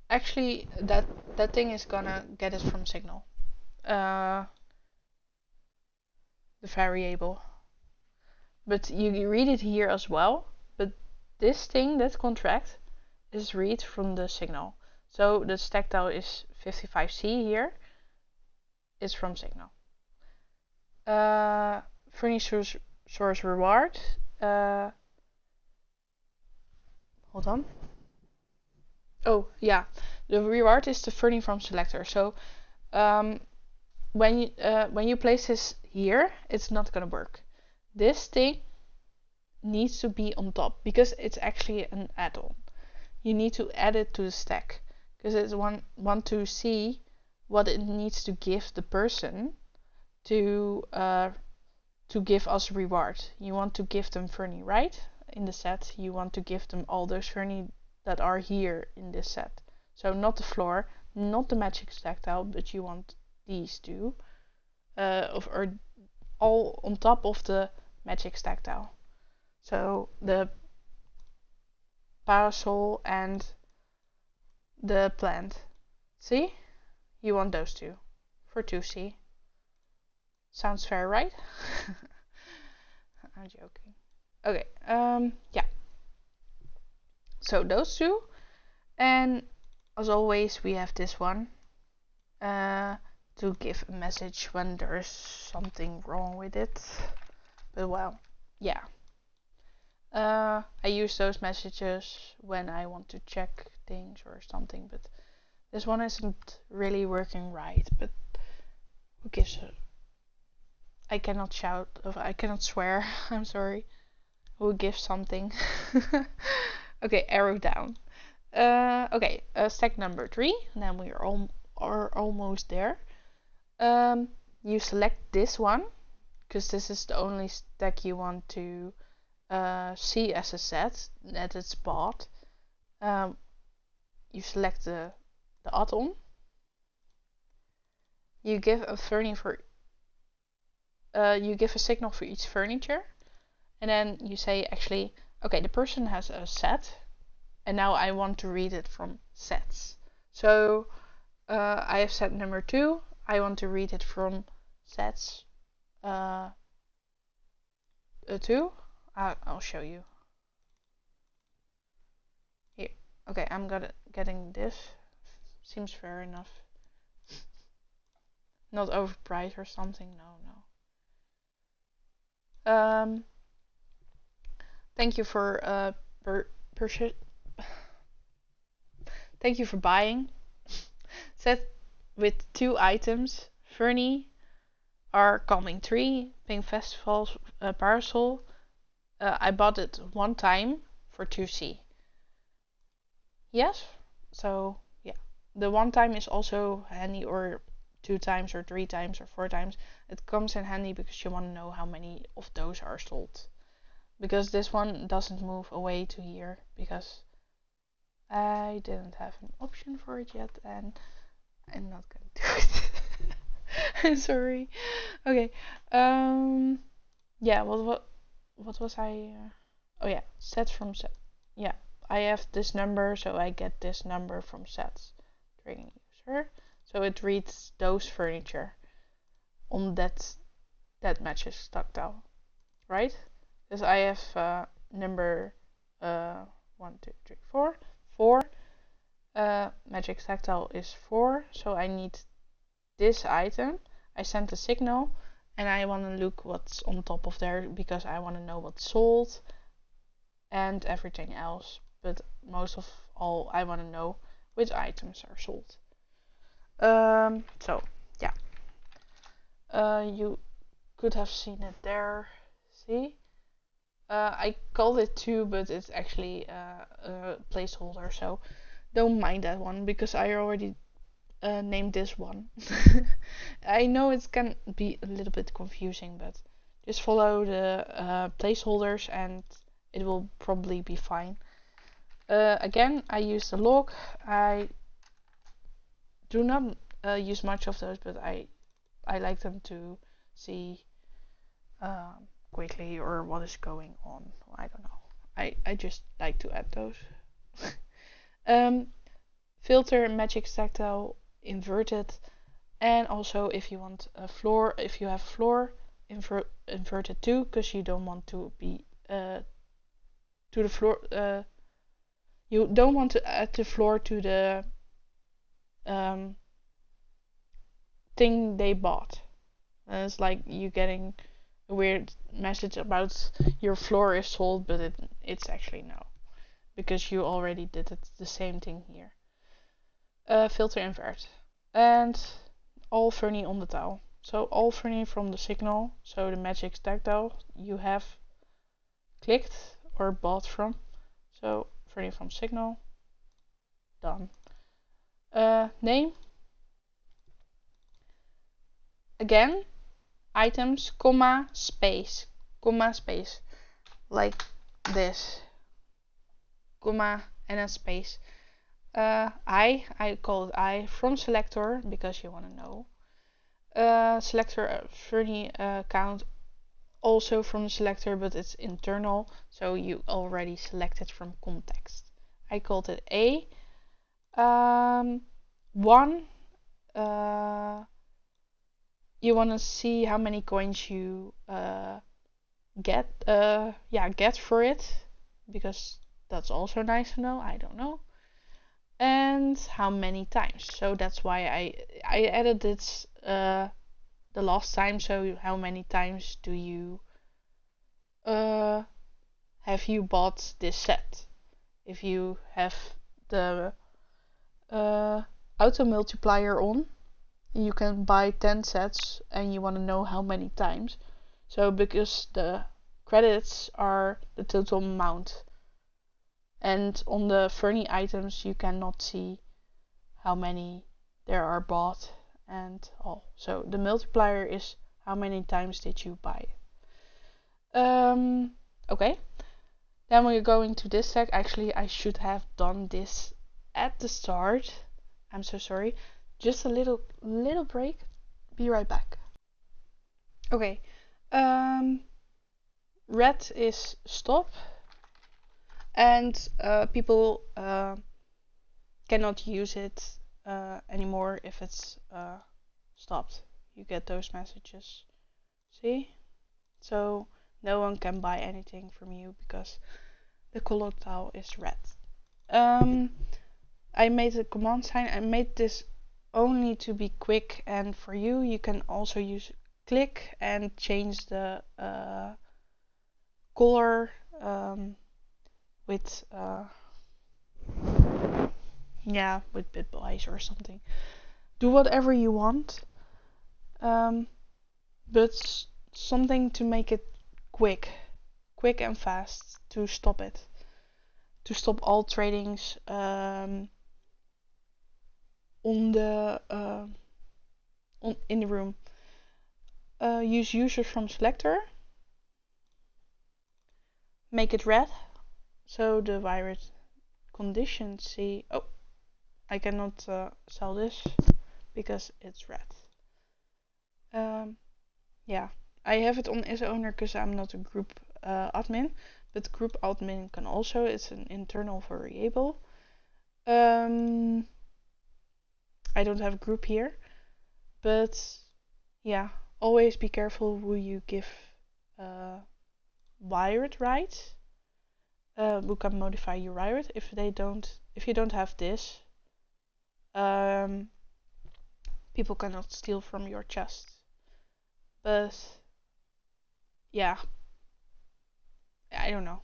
actually that thing is gonna get it from Signal. The variable. But you read it here as well. But this thing, that contract, is read from the Signal. So the stack tile is 55C here. Is from Signal. Furniture source reward. Hold on. Oh yeah, the reward is the furni from selector. So when you place this here, it's not gonna work. This thing needs to be on top, because it's actually an add-on. You need to add it to the stack, because it's want to see what it needs to give the person to give us reward. You want to give them furni, right? In the set, you want to give them all those furni that are here in this set. So not the floor, not the magic stack tile, but you want these two, or all on top of the magic stack tile. So the parasol and the plant. See? You want those two for 2C. Sounds fair, right? I'm joking. Okay, yeah. So those two, and as always we have this one to give a message when there's something wrong with it. But well, yeah. I use those messages when I want to check things or something, but this one isn't really working right. But who gives a... I cannot shout, I cannot swear. I'm sorry. Who gives something? Okay, arrow down. Okay, stack number 3. And then we are almost there. You select this one, because this is the only stack you want to see as a set that it's bought. You select the add-on. You give a furni for you give a signal for each furniture, and then you say, actually, okay, the person has a set, and now I want to read it from sets. So I have set number 2. I want to read it from sets 2. I'll show you. Here. Okay, I'm getting this. Seems fair enough. Not overpriced or something. No. Thank you for thank you for buying. Set with 2 items, Furni are Calming Tree, Pink Festival Parasol. I bought it one time for 2C. Yes, so yeah. The one time is also handy, or 2 times or 3 times or 4 times. It comes in handy because you want to know how many of those are sold. Because this one doesn't move away to here because I didn't have an option for it yet, and I'm not going to do it. I'm sorry. Okay. Yeah. What was I? Oh yeah. Set from set. Yeah. I have this number, so I get this number from sets. Training user. So it reads those furniture on that matches tactile, right? Because I have number 1, 2, 3, 4. 4. Magic tactile is 4, so I need this item. I send a signal and I want to look what's on top of there because I want to know what's sold and everything else. But most of all, I want to know which items are sold. So yeah, you could have seen it there. See, I called it 2, but it's actually a placeholder. So don't mind that one because I already named this one. I know it can be a little bit confusing, but just follow the placeholders and it will probably be fine. Again, I use the log. I do not use much of those, but I like them to see quickly or what is going on. I don't know. I just like to add those. Filter, magic tactile, inverted, and also if you want a floor, if you have floor, inverted too, because you don't want to be to the floor. You don't want to add the floor to the thing they bought. It's like you getting a weird message about your floor is sold, but it's actually no, because you already did it the same thing here. Filter invert and all furni on the tile. So all furni from the signal, so the magic tactile you have clicked or bought from. So furni from signal, done. Name, again, items, comma, space, like this, comma and a space. I call it I from selector because you want to know. Selector furni count also from the selector, but it's internal, so you already selected from context. I called it A. 1. You want to see how many coins you get for it, because that's also nice to know. I don't know. And how many times. So that's why I added this the last time. So how many times do you have you bought this set? If you have the auto multiplier on, you can buy 10 sets and you want to know how many times. So because the credits are the total amount, and on the furni items you cannot see how many there are bought and all. So the multiplier is how many times did you buy it. Okay, then we're going to this tag. Actually, I should have done this at the start. I'm so sorry. Just a little break. Be right back. Okay. Red is stop, and people cannot use it anymore if it's stopped. You get those messages. See? So no one can buy anything from you because the color tile is red. I made a command sign. I made this only to be quick, and for you, you can also use click and change the color with with Bitbuys or something. Do whatever you want. but something to make it quick and fast, to stop it, to stop all tradings in the room. Use users from selector, make it red, so the virus conditions see. Oh, I cannot sell this because it's red. Yeah, I have it on as owner because I'm not a group admin, but group admin can also. It's an internal variable. I don't have a group here, but yeah, always be careful who you give wired rights. Who can modify your wired if you don't have this. People cannot steal from your chest. But yeah, I don't know.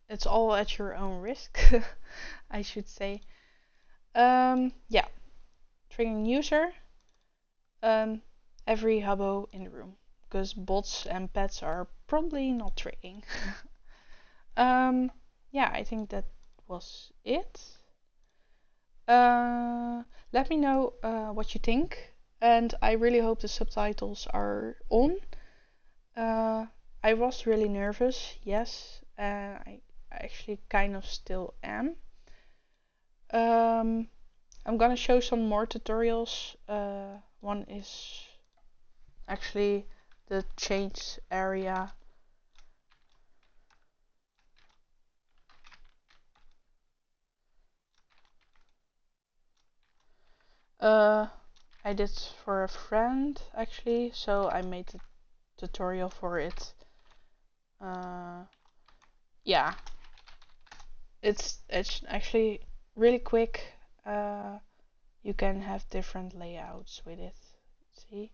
It's all at your own risk, I should say. Yeah, triggering user. Every hubbo in the room, because bots and pets are probably not triggering. Yeah, I think that was it. Let me know what you think, and I really hope the subtitles are on. I was really nervous, yes, I actually kind of still am. I'm gonna show some more tutorials. One is actually the change area. I did for a friend actually, so I made a tutorial for it. Yeah, it's actually really quick. You can have different layouts with it. See,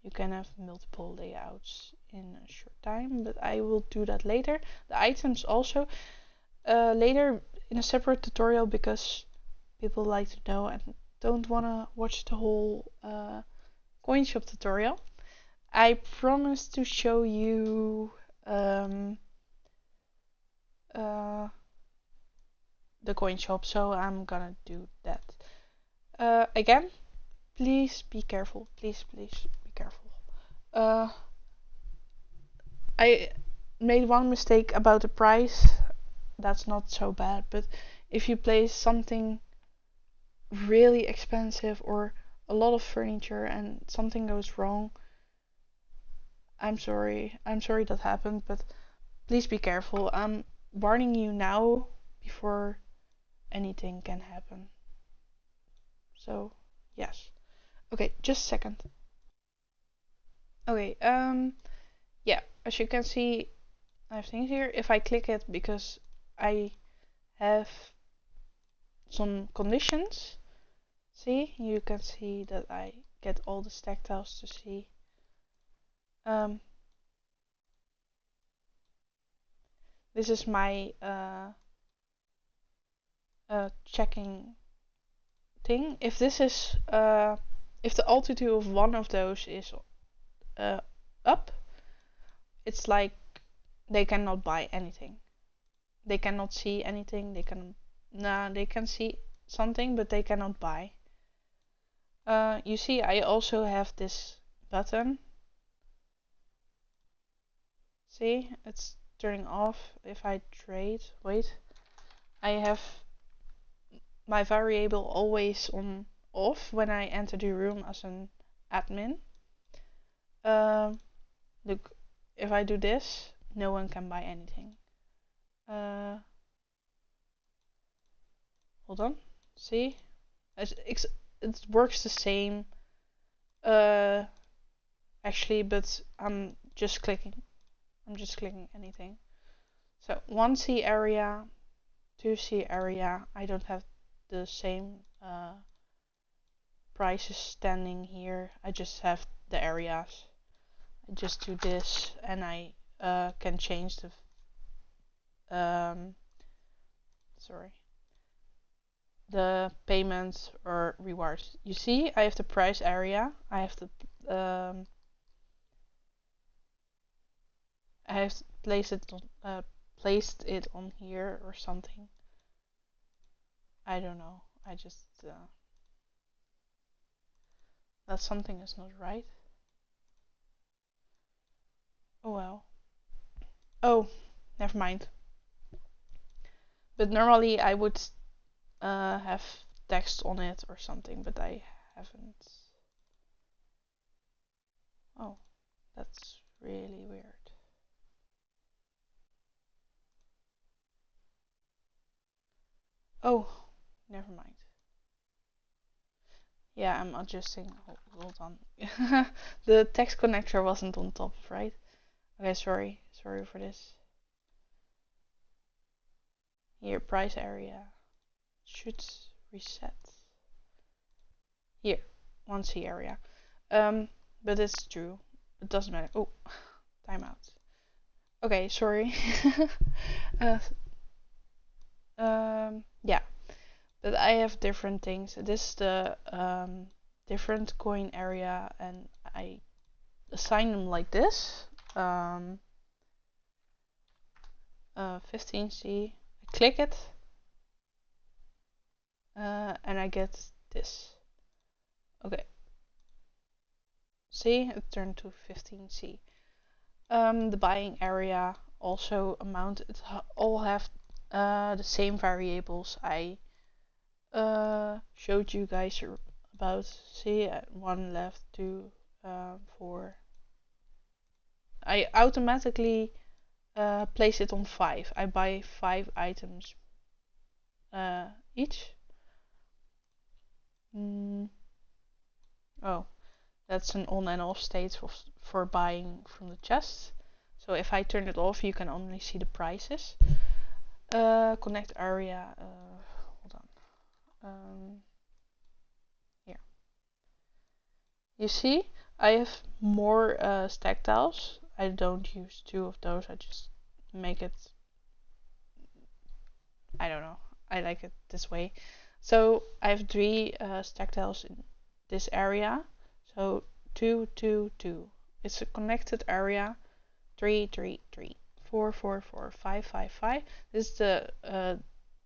you can have multiple layouts in a short time, but I will do that later. The items also later in a separate tutorial, because people like to know and don't want to watch the whole coinshop tutorial. I promised to show you the coinshop, so I'm gonna do that. Again, please be careful. Please be careful. I made one mistake about the price. That's not so bad, but if you place something really expensive or a lot of furniture and something goes wrong, I'm sorry that happened, but please be careful. I'm warning you now before anything can happen. So yes. Okay, just a second. Okay, yeah, as you can see, I have things here. If I click it, because I have some conditions, see, you can see that I get all the stack tiles to see. This is my checking thing. If this is if the altitude of one of those is up, it's like they cannot buy anything. They cannot see anything. They can see something, but they cannot buy. You see, I also have this button. See, it's turning off if I trade. Wait, I have my variable always on off when I enter the room as an admin. Look, if I do this, no one can buy anything. Hold on, see, it works the same actually, but I'm just clicking anything. So 1C area, 2C area, I don't have the same prices standing here. I just have the areas. I just do this, and I can change the payments or rewards. You see, I have the price area. I have placed it on here or something. I don't know. I just that something is not right. Oh well. Oh, never mind. But normally I would have text on it or something, but I haven't. Oh, that's really weird. Oh, never mind. Yeah, I'm adjusting. Hold on. The text connector wasn't on top, right? Okay, sorry. Sorry for this. Here, price area. Should reset. Here, 1C area. But it's true. It doesn't matter. Oh, timeout. Okay, sorry. Yeah, but I have different things. This is the different coin area, and I assign them like this. 15C. I click it, and I get this. Okay. See, it turned to 15C. The buying area also amount. It all have the same variables I showed you guys about. See, 1 left, 2, 4. I automatically place it on 5. I buy 5 items each. Oh, that's an on and off state for buying from the chest. So if I turn it off, you can only see the prices. Connect area. Hold on. Here. You see, I have more stack tiles. I don't use 2 of those. I just make it. I don't know. I like it this way. So I have 3 stack tiles in this area. So 2, 2, 2. It's a connected area. 3, 3, 3. 4, 4, 4, 5, 5, 5. This is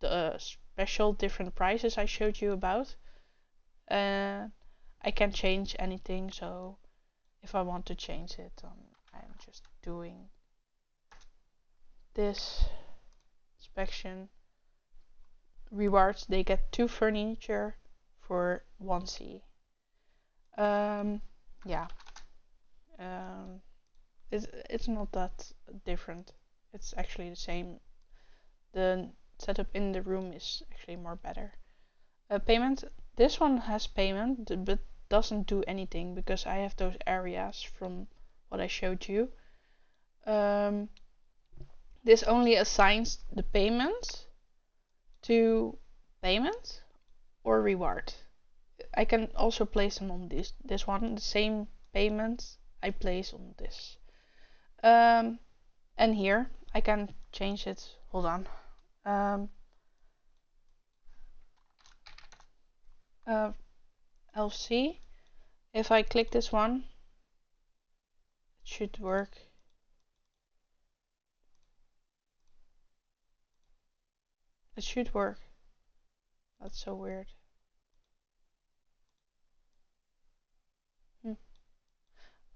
the special different prices I showed you about. I can change anything, so if I want to change it, I'm just doing this inspection. Rewards, they get 2 furniture for 1C. Yeah. It's not that different. It's actually the same. The setup in the room is actually more better. Payment. This one has payment, but doesn't do anything because I have those areas from what I showed you. This only assigns the payment to payment or reward. I can also place them on this one. The same payment I place on this. And here I can change it. Hold on. LC. If I click this one, it should work. It should work. That's so weird.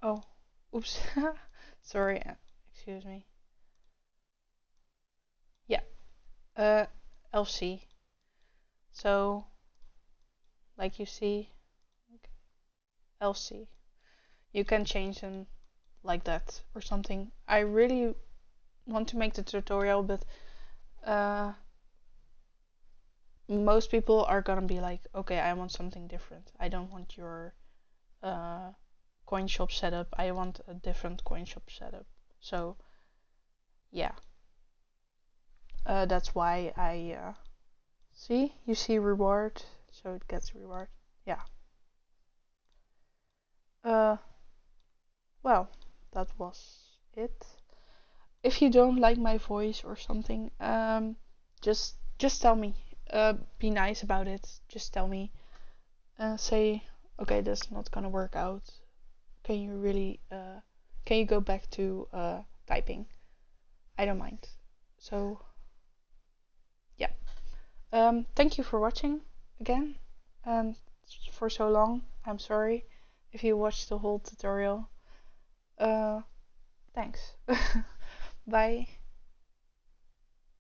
Oh, oops. Sorry, excuse me. Yeah, LC. So, like you see, LC. You can change them like that or something. I really want to make the tutorial, but most people are gonna be like, okay, I want something different. I don't want your coin shop setup. I want a different coin shop setup. So yeah, that's why I see, you see reward, so it gets reward. Yeah. Well, that was it. If you don't like my voice or something, just tell me. be nice about it. Just tell me. Say, okay, that's not gonna work out. Can you really? Can you go back to typing? I don't mind. So yeah. Thank you for watching again, and for so long. I'm sorry if you watched the whole tutorial. Thanks. Bye.